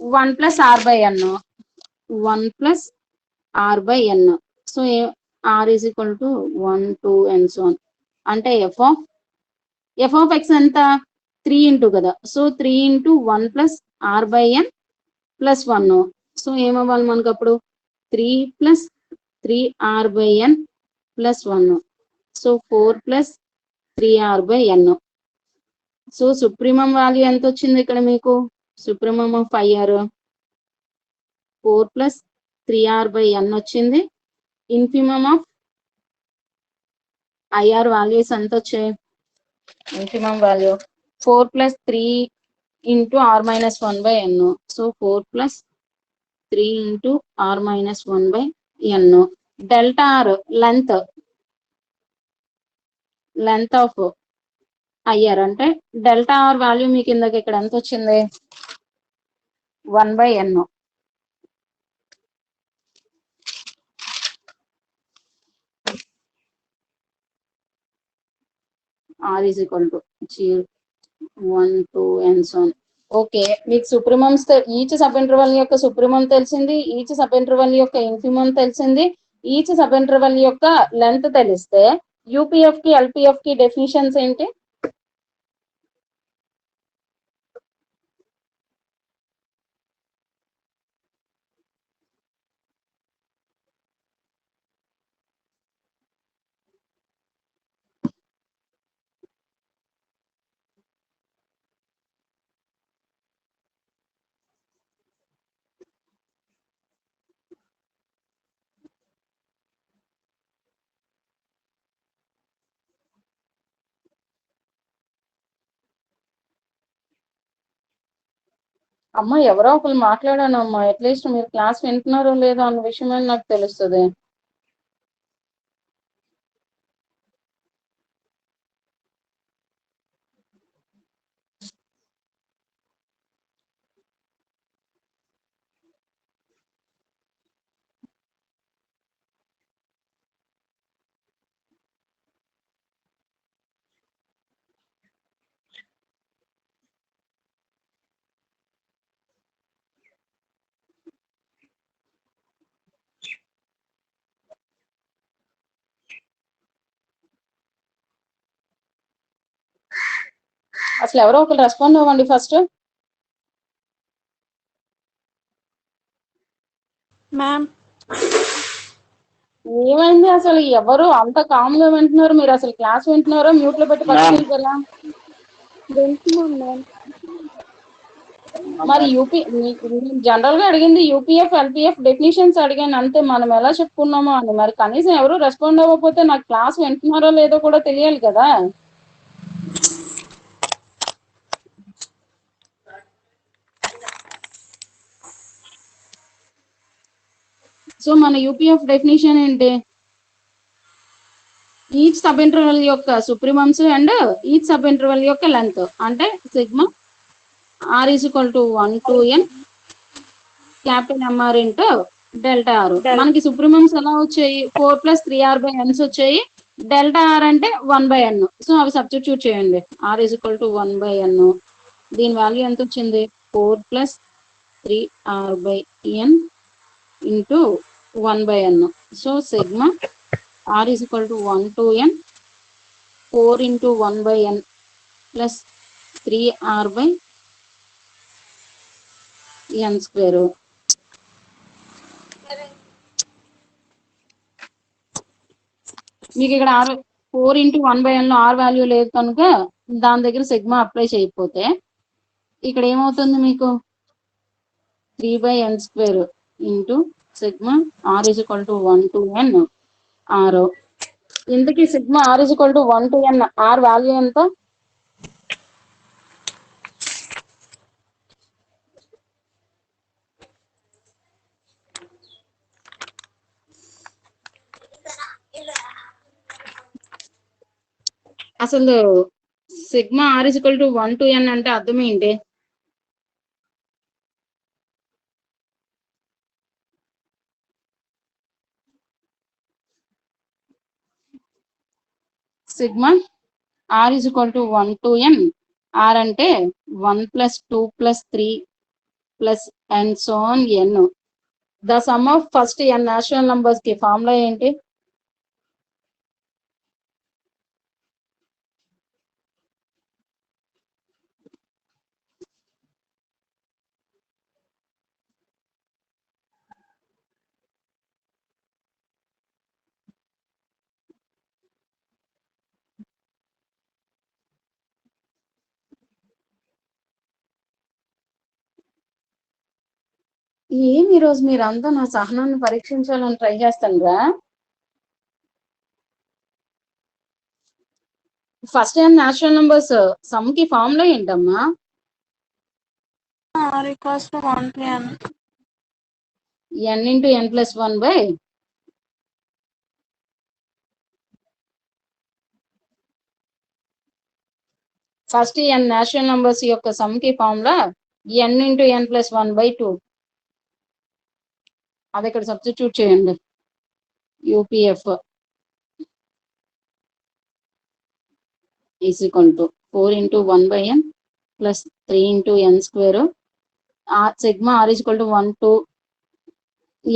1 + r/n 1 + r/n. So r is equal to 1, 2 and so on అంటే ఎఫ్ ఆఫ్ ఎక్స్ ఎంత 3 ఇంటూ కదా, సో 3 × 1 + r/n ప్లస్ 1. సో ఏమవ్వాలి మనకు అప్పుడు 3 + 3r/n plus 1. So 4 + 3r/n. So supremum value ఎంత వచ్చింది ఇక్కడ మీకు, సుప్రీమం ఆఫ్ ఐఆర్ 4 + 3r/n వచ్చింది. ఇన్ఫిమమ్ ఆఫ్ ఐఆర్ వాల్యూస్ ఎంత వచ్చాయి, infimum value 4 + 3 × r - 1/n. So 4 + 3 × r - 1/n. Delta r length of IR అంటే డెల్టా ఆర్ వాల్యూ మీకు ఇందాక ఇక్కడ ఎంత వచ్చింది 1/n. r is equal to 1, 2 and so on. Okay, మీకు సుప్రీమమ్స్ ఈచ్ సబ్ ఇంటర్వల్ యొక్క సుప్రీమం తెలిసింది, ఈచ్ సబ్ ఇంటర్వల్ యొక్క ఇన్ఫిమం తెలిసింది, ఈచ్ సబ్ ఇంటర్వల్ యొక్క లెంత్ తెలిస్తే యూపీఎఫ్ కి ఎల్పిఎఫ్ కి డెఫినిషన్స్ ఏంటి, అమ్మ ఎవరో ఒకరు మాట్లాడాను అమ్మా, అట్లీస్ట్ మీరు క్లాస్ వింటున్నారో లేదో అన్న విషయమే నాకు తెలుస్తుంది. అసలు ఎవరో ఒకరు రెస్పాండ్ అవ్వండి ఫస్ట్. మ్యామ్ ఏమైంది అసలు, ఎవరు అంత కామ్ గా వింటున్నారు, మీరు అసలు క్లాస్ వింటున్నారో మ్యూట్ లో పెట్టి పట్టుకెళ్ళిపోయారా. వింటున్నాం మ్యామ్. మరి జనరల్ గా అడిగింది యూపీఎఫ్ ఎల్పిఎఫ్ డెఫినిషన్స్ అడిగాను అంతే, మనం ఎలా చెప్పుకున్నామో అని. మరి కనీసం ఎవరు రెస్పాండ్ అవ్వకపోతే నాకు క్లాస్ వింటున్నారో లేదో కూడా తెలియాలి కదా. సో మన యూపీఎఫ్ డెఫినిషన్ ఏంటి? ఈచ్ సబ్ ఇంటర్వెల్ యొక్క supremums and each sub interval యొక్క లెంత్ అంటే sigma r is equal to 1 to n capital MR into delta r. మనకి సుప్రీమమ్స్ ఎలా వచ్చాయి? 4 + 3r by n వచ్చాయి. డెల్టా ఆర్ అంటే 1/n. సో అవి సబ్స్టిట్యూట్ చేయండి. R is equal to 1/n. దీని వాల్యూ ఎంత వచ్చింది? 4 + 3r by n into 1/n. So sigma r is equal to 1 to n 4 into 1/n plus 3r by n square. మీకు ఇక్కడ 4 into 1/n లో r value లేదు కనుక దాని దగ్గర సిగ్మా అప్లై చేయకపోతే ఇక్కడ ఏమవుతుంది మీకు? 3/n square into sigma r is equal to 1 to n r. ఇంతకీ sigma r is equal to 1 to n r value ఎంత? అసలు sigma r is equal to 1 to n అంటే అర్థం ఏంటి? Sigma r is equal to 1 to n. r అంటే 1 + 2 + 3 + and so on n. The sum of first n natural numbers కి formula ఏంటి? ఏం ఈరోజు మీరంతా నా సహనాన్ని పరీక్షించాలని ట్రై చేస్తానురా. First n natural numbers sum కి ఫార్ములా ఏంటమ్మా? r equals to 1 to n. n into n plus 1 by first n natural numbers యొక్క సమ్ కి formula n into n plus 1 by 2. అది ఇక్కడ సబ్స్టిట్యూట్ చేయండి. UPF is equal to 4 into 1/n plus 3 into n square. Sigma r is equal to 1 to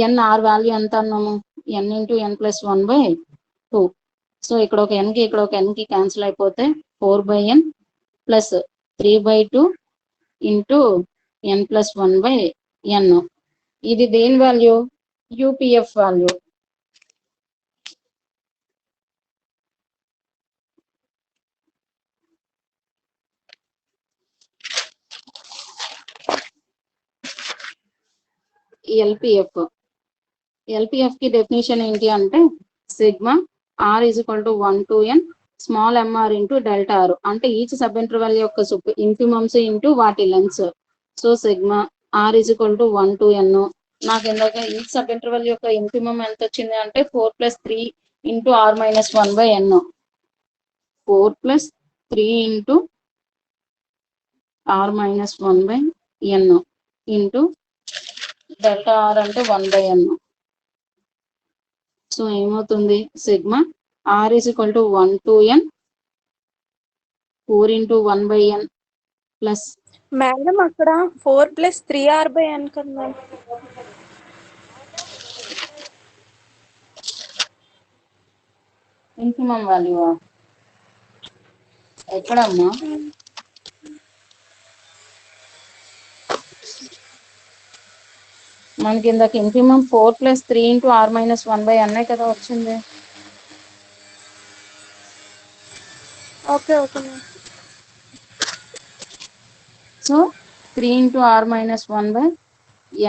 n. r value ఎంత అన్నాము? n into n plus 1 by 2. So ఇక్కడ ఒక n కి ఇక్కడ ఒక n కి క్యాన్సిల్ అయిపోతే 4/n plus 3/2 into n plus 1/n. ఇది దేని వాల్యూ? UPF value. ఎల్పిఎఫ్ కి డెఫినేషన్ ఏంటి అంటే sigma r is equal to 1 to n small mr into delta r అంటే ఈచ్ సబ్ ఇంటర్వెల్ యొక్క ఇన్ఫిమమ్స్ ఇంటూ వాటి lengths. So sigma r is equal to 1 to n. నాకు ఇందాక ఈచ్ సబ్ ఇంటర్వెల్ యొక్క infimum ఎంత వచ్చింది అంటే 4 + 3 into r minus 1/n. 4 + 3 into r minus 1/n into delta r అంటే 1/n. సో ఏమవుతుంది? Sigma r is equal to 1 to n 4 into 1/n plus madam అక్కడ 4 + 3r by n కదా. Infimum value ఎక్కడమ్మా? మనకి ఇందాక infimum 4 + 3 into r minus 1/n కదా వచ్చింది. Okay okay. So 3 into r minus 1 by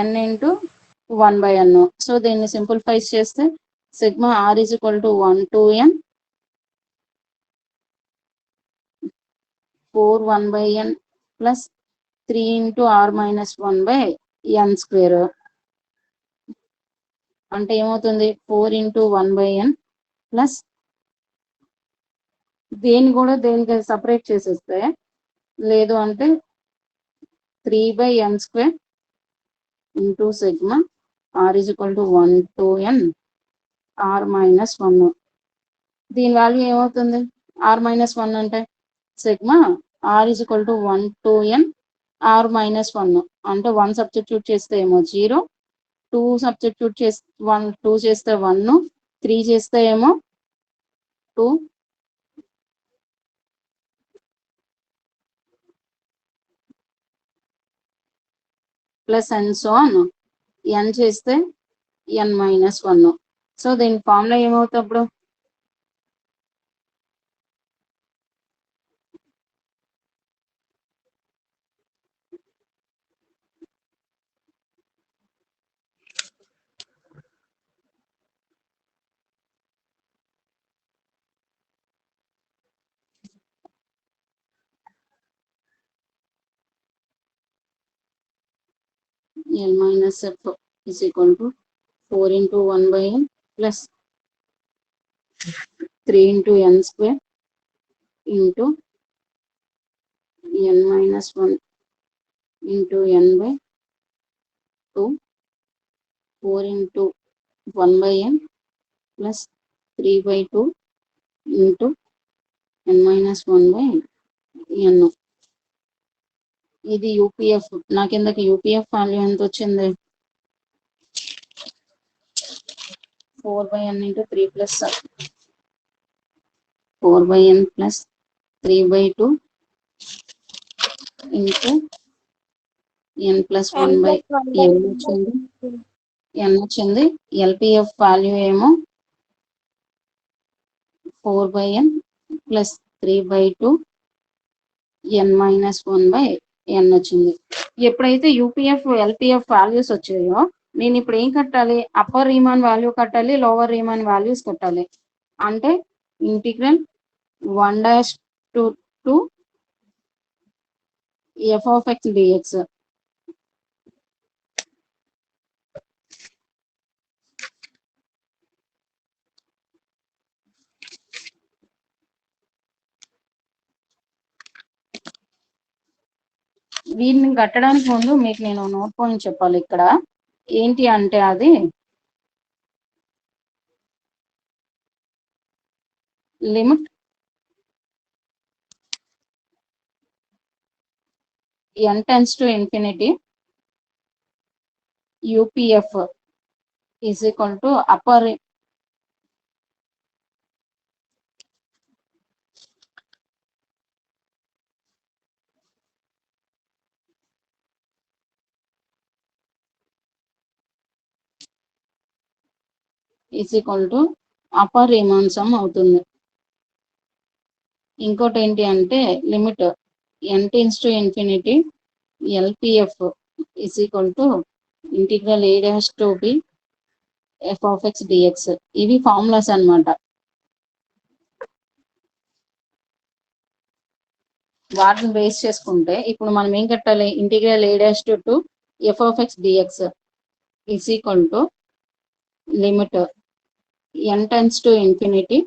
n into 1 by n. So దీన్ని simplify చేస్తే sigma r is equal to 1 to n 4 1 by n plus 3 into r minus 1 by n square. అంటే ఏమవుతుంది 4 into 1 by n plus దేని కూడా దేనికి separate చేసేస్తే లేదు అంటే 3 by n square into sigma r is equal to 1 to n r minus 1. దీని value ఏమవుతుంది r minus 1 అంటే sigma r is equal to 1 to n r minus 1 అంటే 1 సబ్స్టిట్యూట్ చేస్తే ఏమో 0, 2 సబ్స్టిట్యూట్ చేస్తే 2 చేస్తే 1, 3 చేస్తే ఏమో 2, plus and so on n చేస్తే n మైనస్ 1. సో దీని ఫార్ములా ఏమవుతుంది అప్పుడు n minus f is equal to 4 into 1 by n plus 3 into n square into n minus 1 into n by 2, 4 into 1 by n plus 3 by 2 into n minus 1 by n. ఇది UPF. నాకు ఇందాక UPF value ఎంత వచ్చింది 4 by n into 3 plus 4 by n plus 3 by 2 into n plus 1 by n వచ్చింది. LPF value ఏమో 4 by n plus 3 by 2 n minus 1 by n వచ్చింది. ఎప్పుడైతే UPF LPF values వచ్చాయో నేను ఇప్పుడు ఏం కట్టాలి అప్పర్ రీమాన్ వాల్యూ కట్టాలి, లోవర్ రీమాన్ వాల్యూస్ కట్టాలి. అంటే integral 1 to f of x dx. వీటిని కట్టడానికి ముందు మీకు నేను నోట్ పాయింట్ చెప్పాలి. ఇక్కడ ఏంటి అంటే అది limit n tends to infinity UPF is equal to upper is equal to upper Riemann some అవుతుంది. ఇంకోటి ఏంటి అంటే limit n tends to infinity LPF is equal to integral a dash to b f of x dx. ఇవి formulas అన్నమాట. వాటిని base చేసుకుంటే ఇప్పుడు మనం ఏం కట్టాలి integral a dash to f of x dx is equal to limit n tends to infinity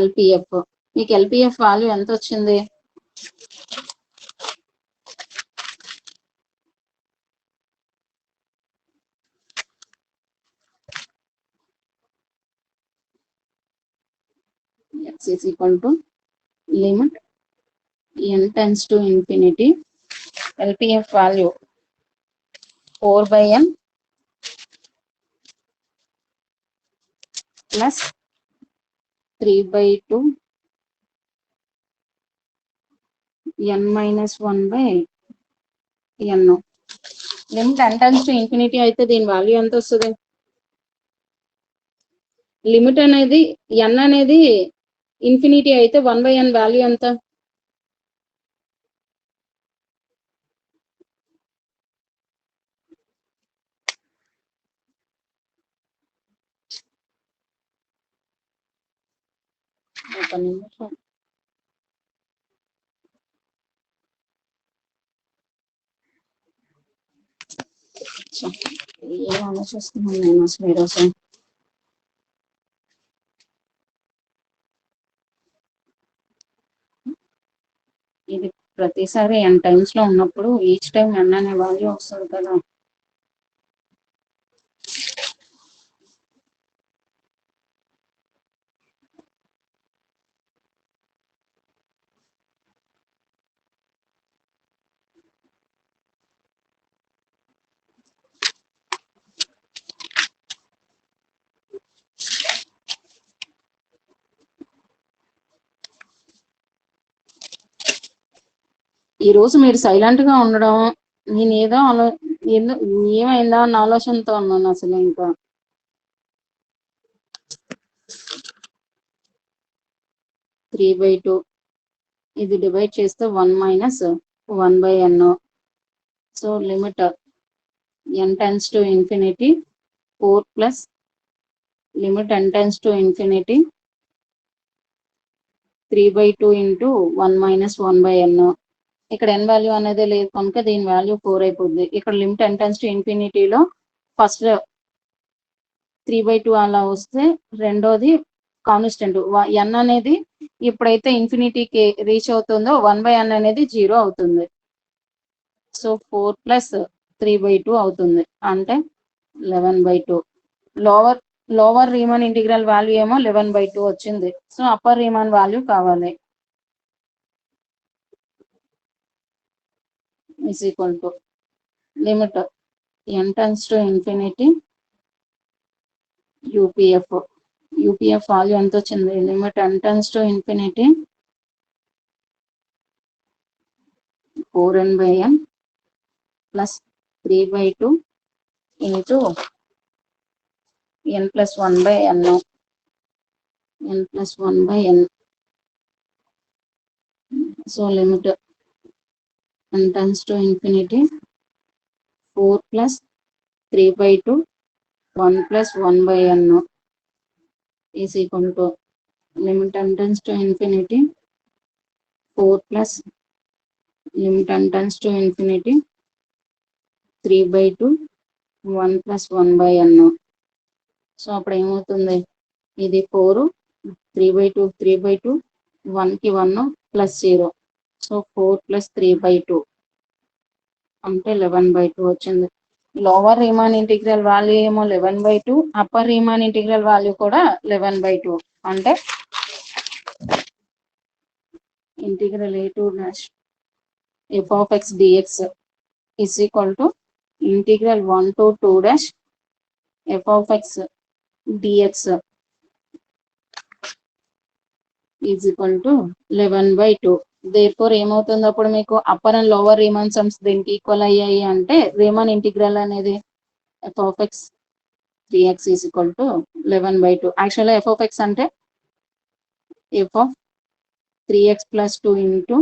LPF. మీకు LPF value ఎంత వచ్చింది x is equal to limit n tends to infinity LPF value 4 by n plus 3 by 2 n minus 1 by n. Limit n tends to infinity అయితే దీని value ఎంత వస్తుంది limit అనేది n అనేది infinity అయితే 1 by n వాల్యూ ఎంత ఒక నిమిషం. ఏం ఆలోచిస్తున్నాను నేను అసలు ఈరోజు. ఇది ప్రతిసారి n టైమ్స్ లో ఉన్నప్పుడు ఈచ్ టైం n అనే వాల్యూ వస్తుంది కదా. ఈ రోజు మీరు సైలెంట్ గా ఉండడం, నేను ఏదో ఏమైందా అన్న ఆలోచనతో ఉన్నాను అసలు. ఇంకా 3/2 ఇది డివైడ్ చేస్తే 1 - 1/n. So limit n tends to infinity 4 plus limit n tends to infinity 3/2 into 1 - 1/n. ఇక్కడ n వాల్యూ అనేది లేదు కనుక దీని వాల్యూ 4 అయిపోద్ది. ఇక్కడ limit n tends to infinity లో ఫస్ట్ 3/2 అలా వస్తే రెండోది కాన్స్టెంట్ n అనేది ఎప్పుడైతే ఇన్ఫినిటీకి రీచ్ అవుతుందో 1/n అనేది 0 అవుతుంది. సో 4 plus 3/2 అవుతుంది, అంటే 11/2. లోవర్ రీమన్ ఇంటిగ్రల్ వాల్యూ ఏమో 11/2 వచ్చింది. సో అప్పర్ రీమన్ వాల్యూ కావాలి. is equal to limit n tends to infinity UPF value ఎంత వచ్చింది? Limit n tends to infinity 4n/n plus 3/2 into n plus 1/n. So limit n tends to infinity 4 plus 3/2 1 plus 1/n is equal to limit n tends to infinity 4 plus limit n tends to infinity 3/2 1 plus 1/n. So అప్పుడు ఏమవుతుంది? ఇది 4 3/2 3/2 1కి 1 plus 0. So 4 plus 3/2 అంటే 11/2 వచ్చింది. Lower Riemann integral value ఏమో 11/2, upper Riemann integral value కూడా 11/2. అంటే integral a2 f of x dx is equal to integral 1 to 2 f of x dx is equal to 11/2. therefore ఏమవుతుంది అప్పుడు మీకు upper and lower Riemann sums దీనికి equal అయ్యాయి అంటే Riemann integral అనేది f of x dx is equal to 11/2. యాక్చువల్గా f of x అంటే f of 3x plus 2 into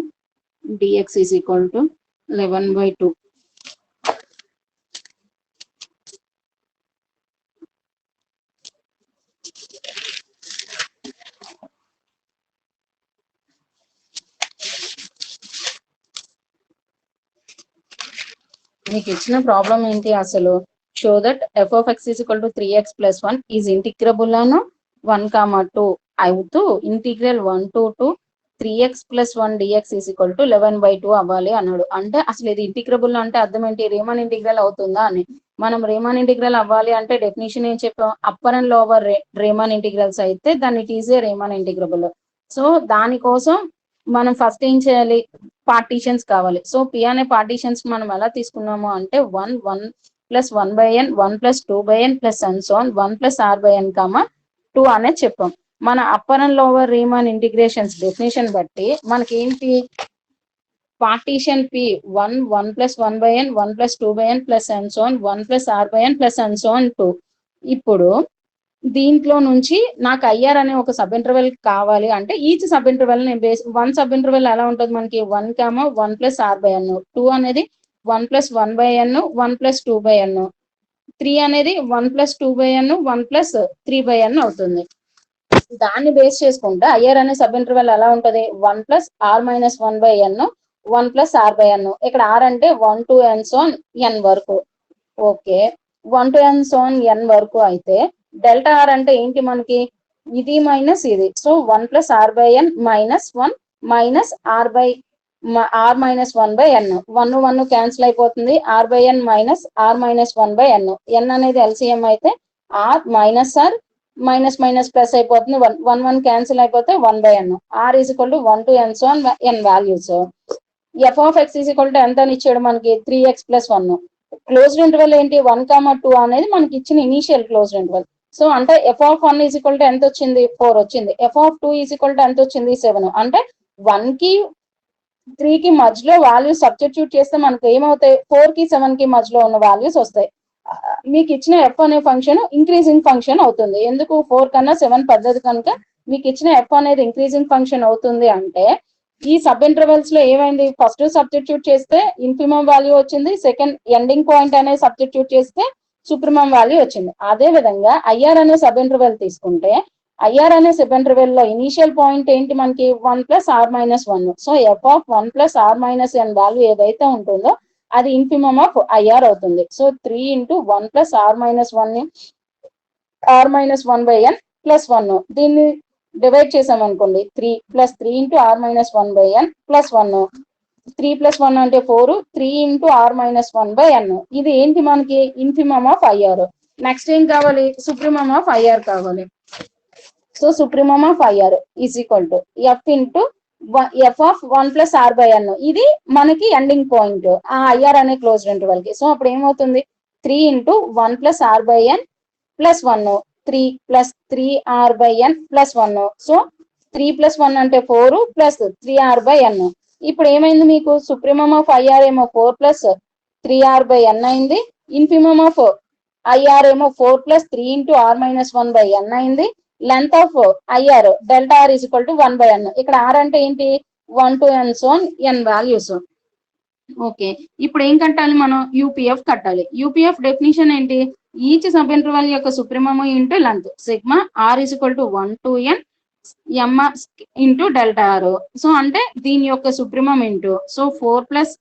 dx is equal to 11/2. మీకు ఇచ్చిన ప్రాబ్లం ఏంటి అసలు? Show that f of x is equal to 3x plus 1 is integrable on 1, 2 అవుతూ integral 1 to 2 3x plus 1 dx is equal to 11/2 అవ్వాలి అన్నాడు. అంటే అసలు ఇది ఇంటిగ్రబుల్ అంటే అర్థం ఏంటి? రీమాన్ ఇంటిగ్రల్ అవుతుందా అని. మనం రీమాన్ ఇంటిగ్రల్ అవ్వాలి అంటే డెఫినేషన్ ఏం చెప్పాం? Upper and lower Riemann integrals అయితే దాన్ని it is a Riemann integrable. So దానికోసం మనం ఫస్ట్ ఏం చేయాలి? పార్టీషన్స్ కావాలి. సో p అనే పార్టీషన్స్ మనం ఎలా తీసుకున్నాము అంటే 1 1 plus 1/n 1 plus 2/n plus and so on 1 plus r/n, 2 అనేది చెప్పాం. మన upper and lower Riemann integrations definition బట్టి మనకి ఏంటి? Partition p 1 1 plus 1/n 1 plus 2/n plus and so on 1 plus r/n plus and so on 2. ఇప్పుడు దీంట్లో నుంచి నాకు ఐఆర్ అనే ఒక సబ్ ఇంటర్వెల్ కావాలి అంటే ఈచ్ సబ్ ఇంటర్వెల్ నేను బేస్ 1 సబ్ ఇంటర్వెల్ ఎలా ఉంటుంది మనకి 1, 1 plus r/n, 2 అనేది 1 plus 1/n 1 plus 2/n, 3 అనేది 1 plus 2/n 1 plus 3/n అవుతుంది. దాన్ని బేస్ చేసుకుంటే ఐఆర్ అనే సబ్ ఇంటర్వెల్ ఎలా ఉంటది 1 plus are minus 1/n 1 plus R by N. ఇక్కడ ఆర్ అంటే 1 to n సోన్ n వరకు. Okay 1 to n son n వరకు అయితే డెల్టా ఆర్ అంటే ఏంటి మనకి ఇది మైనస్ ఇది. So 1 plus R by N minus 1 minus R minus 1/n. 1 1 cancel అయిపోతుంది. R by N minus R minus 1/n. n అనేది ఎల్సిఎం అయితే R minus R minus minus plus అయిపోతుంది. 1 1 క్యాన్సిల్ అయిపోతే 1/n. R is equal to 1 to n son n values. F of X is equal to ఎంత అని ఇచ్చాడు మనకి 3x plus 1. Closed interval ఏంటి 1, 2 అనేది మనకి ఇచ్చిన ఇనీషియల్ క్లోజ్డ్ ఇంటర్వెల్. సో అంటే F of 1 is equal to ఎంత వచ్చింది 4 వచ్చింది. F of 2 is equal to ఎంత వచ్చింది 7. అంటే 1 కి 3 కి మధ్యలో వాల్యూస్ సబ్స్టిట్యూట్ చేస్తే మనకు ఏమవుతాయి 4 కి 7 కి మధ్యలో ఉన్న వాల్యూస్ వస్తాయి. మీకు ఇచ్చిన ఎఫ్ అనే ఫంక్షన్ ఇంక్రీజింగ్ ఫంక్షన్ అవుతుంది. ఎందుకు 4 కన్నా 7 పెద్దది కనుక మీకు ఇచ్చిన ఎఫ్ అనేది ఇంక్రీజింగ్ ఫంక్షన్ అవుతుంది. అంటే ఈ సబ్ ఇంటర్వెల్స్ లో ఏమైంది ఫస్ట్ సబ్స్టిట్యూట్ చేస్తే ఇన్ఫిమమ్ వాల్యూ వచ్చింది. సెకండ్ ఎండింగ్ పాయింట్ అనేది సబ్స్టిట్యూట్ చేస్తే సుప్రీమం వాల్యూ వచ్చింది. అదే విధంగా ఐఆర్ అనే సబ్ ఇంటర్వెల్ తీసుకుంటే ఐఆర్ అనే సబ్ ఇంటర్వెల్ లో ఇనీషియల్ పాయింట్ ఏంటి మనకి 1 plus are minus 1. So f of 1 plus are minus n value ఏదైతే ఉంటుందో అది ఇన్ఫిమమ్ ఆఫ్ ఐఆర్ అవుతుంది. So 3 into 1 plus are minus 1 r minus 1/n plus 1. దీన్ని డివైడ్ చేసాం అనుకోండి 3 plus 3 into r minus 1/n plus 1. 3 plus 1 అంటే 4. 3 into r minus 1/n. ఇది ఏంటి మనకి ఇన్ఫిమమ్ ఆఫ్ ఐఆర్. నెక్స్ట్ ఏం కావాలి సుప్రీమమ్ ఆఫ్ ఐఆర్ కావాలి. So supremum of IR is equal to F into F of 1 plus R by N. ఇది మనకి ending point ఆ ఐఆర్ అనే క్లోజ్డ్ ఇంటర్వెల్ కి. సో అప్పుడు ఏమవుతుంది 3 into 1 plus R by N plus 1. 3 plus 3 R by N plus 1. So 3 plus 1 అంటే 4 plus 3 R by ఎన్. ఇప్పుడు ఏమైంది మీకు సుప్రీమమ్ ఆఫ్ ఐఆర్ ఏమో 4 ప్లస్ 3 ఆర్ బై ఎన్ అయింది. ఇన్ఫిమమ్ ఆఫ్ ఐఆర్ ఏమో 4 plus 3 into r minus 1/n అయింది. Length of IR delta r is equal to 1/n. ఇక్కడ are అంటే ఏంటి 1 to n son n values. Okay ఇప్పుడు ఏం కట్టాలి మనం యూపీఎఫ్ కట్టాలి. యూపీఎఫ్ డెఫినిషన్ ఏంటి ఈచ్ సబ్ ఇంటర్వెల్ యొక్క supremum into length sigma r is equal to 1 to n m into delta r. So అంటే దీని యొక్క supremum into so 4 plus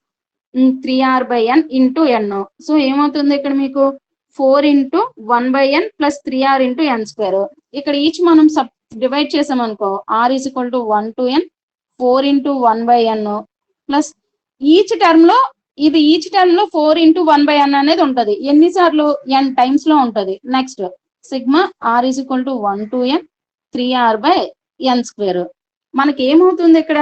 3r/n into n. So ఏమవుతుంది ఇక్కడ మీకు 4 into 1/n plus 3r into n square. ఇక్కడ each మనం divide చేసాం అనుకో r is equal to 1 to n 4 into 1/n plus each term లో ఇది ఈచ్ టర్మ్ లో 4 into 1/n అనేది ఉంటది. ఎన్నిసార్లు n టైమ్స్ లో ఉంటది. Next sigma r is equal to 1 to n 3r/n square. మనకి ఏమవుతుంది ఇక్కడ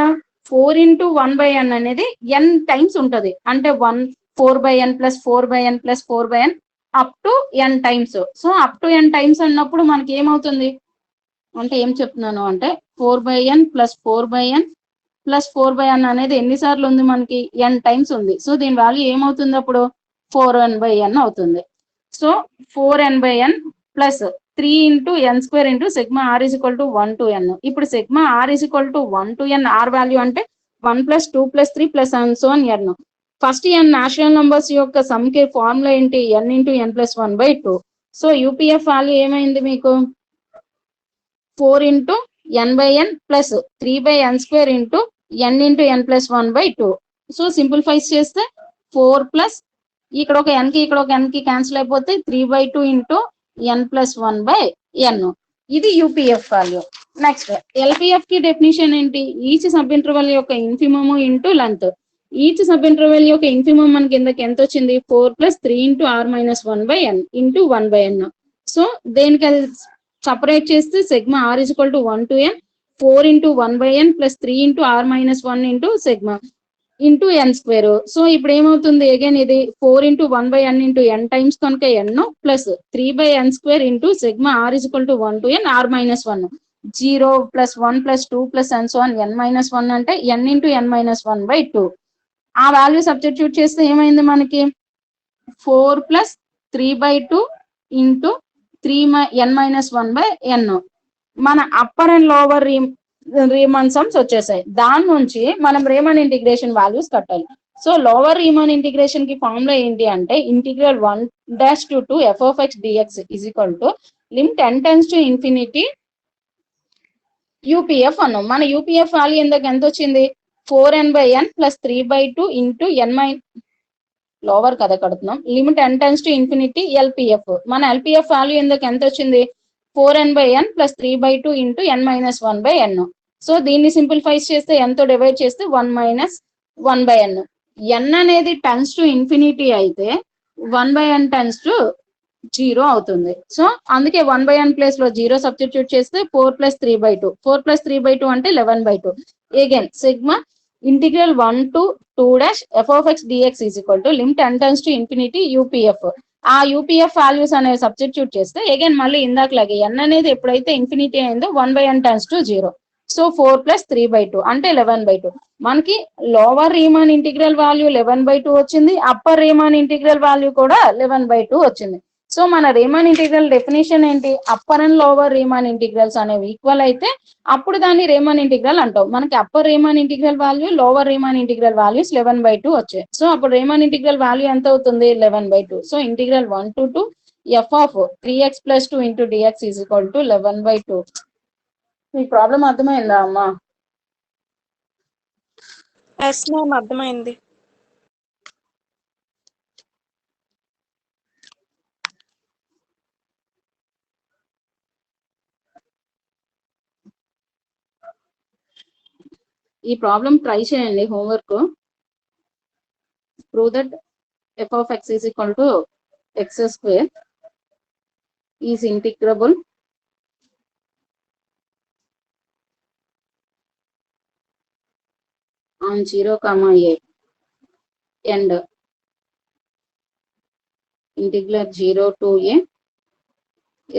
4 into 1/n అనేది n టైమ్స్ ఉంటది. అంటే 1 4/n plus 4/n plus 4/n up to n times. So up to n times అన్నప్పుడు మనకి ఏమవుతుంది అంటే ఏం చెప్తున్నాను అంటే 4/n plus 4/n plus 4/n అనేది ఎన్నిసార్లు ఉంది మనకి n టైమ్స్ ఉంది. సో దీని వాల్యూ ఏమవుతుంది అప్పుడు 4n/n అవుతుంది. So 4n/n plus 3 into n square into sigma r is equal to 1 to n. ఇప్పుడు sigma r is equal to 1 to n r value అంటే 1 plus 2 plus 3 plus so n. First n national numbers యొక్క sum కి formula ఏంటి n into n plus 1/2. So UPF value ఏమైంది మీకు 4 into n/n plus 3/n square into n into n plus 1/2. So simplifies చేస్తే 4 plus ఇక్కడ ఒక n కి ఇక్కడ ఒక n కి క్యాన్సిల్ అయిపోతే 3/2 ఇంటూ n plus 1/n. ఇది యూపీఎఫ్ వాల్యూ. నెక్స్ట్ ఎల్పీఎఫ్ కి డెఫినిషన్ ఏంటి ఈచ్ సబ్ ఇంటర్వెల్ యొక్క infimum into length. Each sub interval యొక్క ఇన్ఫిమమ్ మనకి కిందకి ఎంత వచ్చింది 4 plus 3 into r minus 1/n into 1/n. So దేనికి అది సపరేట్ చేస్తే sigma r is equal to 1 to n 4 into 1/n plus 3 into r minus 1 into sigma into n square. So ఇప్పుడు ఏమవుతుంది అగైన్ ఇది 4 into 1/n into n times కనుక n plus 3/n square into sigma r is equal to 1 to n r minus 1. 0 plus 1 plus 2 plus and so on n minus 1 అంటే n into n minus 1/2. ఆ value substitute చేస్తే ఏమైంది మనకి 4 plus 3/2 into 3n minus 1/n. మన upper and lower Riemann sums వచ్చేసాయి. దాని నుంచి మనం రీమన్ ఇంటిగ్రేషన్ వాల్యూస్ కట్టాలి. సో లోవర్ రీమన్ ఇంటిగ్రేషన్ కి ఫార్ములా ఏంటి అంటే integral 1 to 2 f of x dx is equal to limit n tends to infinity UPF అన్నాం. మన యూపీఎఫ్ వాల్యూ ఇందాక ఎంత వచ్చింది 4n/n + 3/2 ఇంటూ n లోవర్ కదా కడుతున్నాం limit n tends to infinity LPF. మన ఎల్పిఎఫ్ వాల్యూ ఇందాక ఎంత వచ్చింది 4n/n + 3/2 into n - 1/n. So దీన్ని సింప్లిఫైస్ చేస్తే ఎంతో డివైడ్ చేస్తే 1 - 1/n. n అనేది టెన్స్ టు ఇన్ఫినిటీ అయితే 1/n టెన్స్ టు 0 అవుతుంది. సో అందుకే 1/n ప్లేస్ లో 0 సబ్స్టిట్యూట్ చేస్తే 4 + 3/2. 4 + 3/2 అంటే 11/2. Again sigma integral 1 to 2 f of x dx is equal to limit n tends to infinity UPF. ఆ యూపీఎఫ్ వాల్యూస్ అనేవి substitute చేస్తే అగైన్ మళ్ళీ ఇందాకలాగే n అనేది ఎప్పుడైతే ఇన్ఫినిటీ అయిందో 1/n టెన్స్ టు 0. సో 4 + 3/2 అంటే 11/2. మనకి లోవర్ రీమాన్ ఇంటిగ్రల్ వాల్యూ 11/2 వచ్చింది, అప్పర్ రీమాన్ ఇంటిగ్రల్ వాల్యూ కూడా 11/2 వచ్చింది. సో మన రీమాన్ ఇంటిగ్రల్ డెఫినేషన్ ఏంటి, upper and lower Riemann integrals అనేవి ఈక్వల్ అయితే అప్పుడు దాన్ని రీమాన్ ఇంటిగ్రల్ అంటాం. మనకి upper Riemann integral value lower Riemann integral values 11/2 వచ్చాయి. సో అప్పుడు రీమాన్ ఇంటిగ్రల్ వాల్యూ ఎంత అవుతుంది 11/2. So integral 1 to 2 f of 3x + 2 into dx is equal to 11/2. ఈ ప్రాబ్లం అర్థమైందా అమ్మా? ఎస్ మ్యామ్, అర్థమైంది. ఈ ప్రాబ్లం ట్రై చేయండి homework. Prove that f of x is equal to x² is integrable on 0, a and integral 0 to a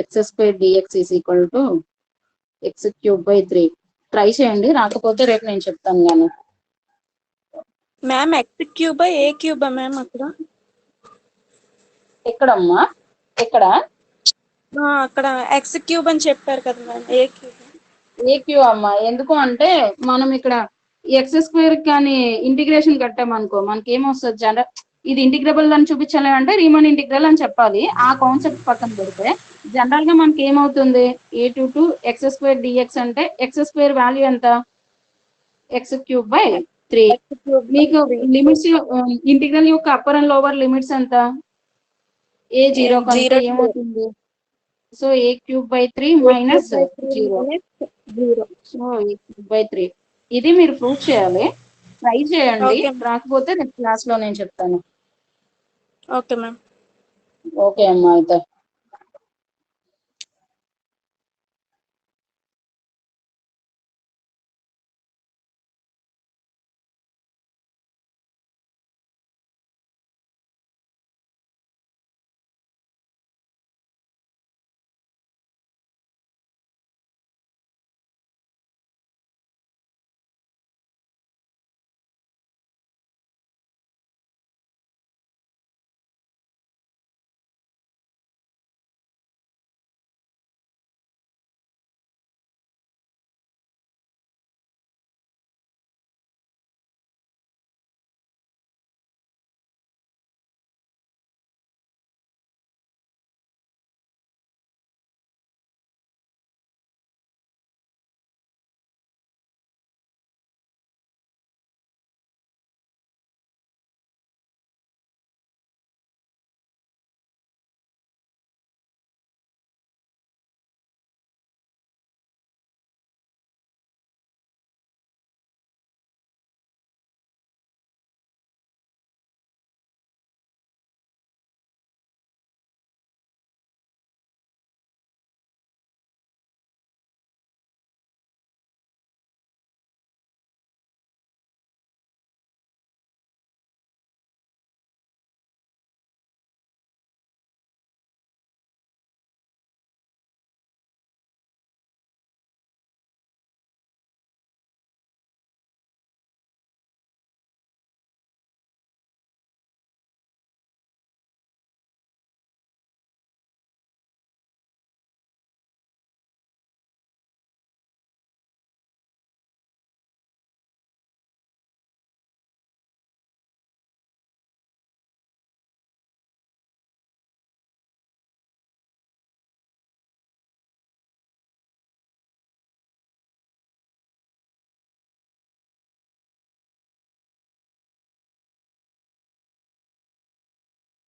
x² dx is equal to x³ 3. Try చేయండి, రాకపోతే రేపు నేను చెప్తాను. కానీ మ్యామ్ x³ a³ మ్యామ్ అక్కడ ఎక్కడమ్మా ఎక్కడ అక్కడ x³ అని చెప్పారు కదా మ్యామ్, a³ ఏక్యూ అమ్మా. ఎందుకు అంటే మనం ఇక్కడ x² కానీ ఇంటిగ్రేషన్ కట్టామనుకో మనకి ఏమొస్తుంది జనరల్ ఇది ఇంటిగ్రబుల్ అని చూపించాలి అంటే రీమన్ ఇంటిగ్రల్ అని చెప్పాలి. ఆ కాన్సెప్ట్ పక్కన పెడితే జనరల్ గా మనకి ఏమవుతుంది a2 x² dx అంటే x² వాల్యూ ఎంత x³ 3. మీకు లిమిట్స్ ఇంటిగ్రల్ యొక్క అప్పర్ అండ్ లోవర్ లిమిట్స్ ఎంత a0 కంటే ఏమవుతుంది సో a³ 3 - 0. సో a³3 ఇది మీరు ప్రూవ్ చేయాలి. ట్రై చేయండి, రాకపోతే రేపు క్లాస్ లో నేను చెప్తాను. Okay ma'am. ఓకే అమ్మా అయితే.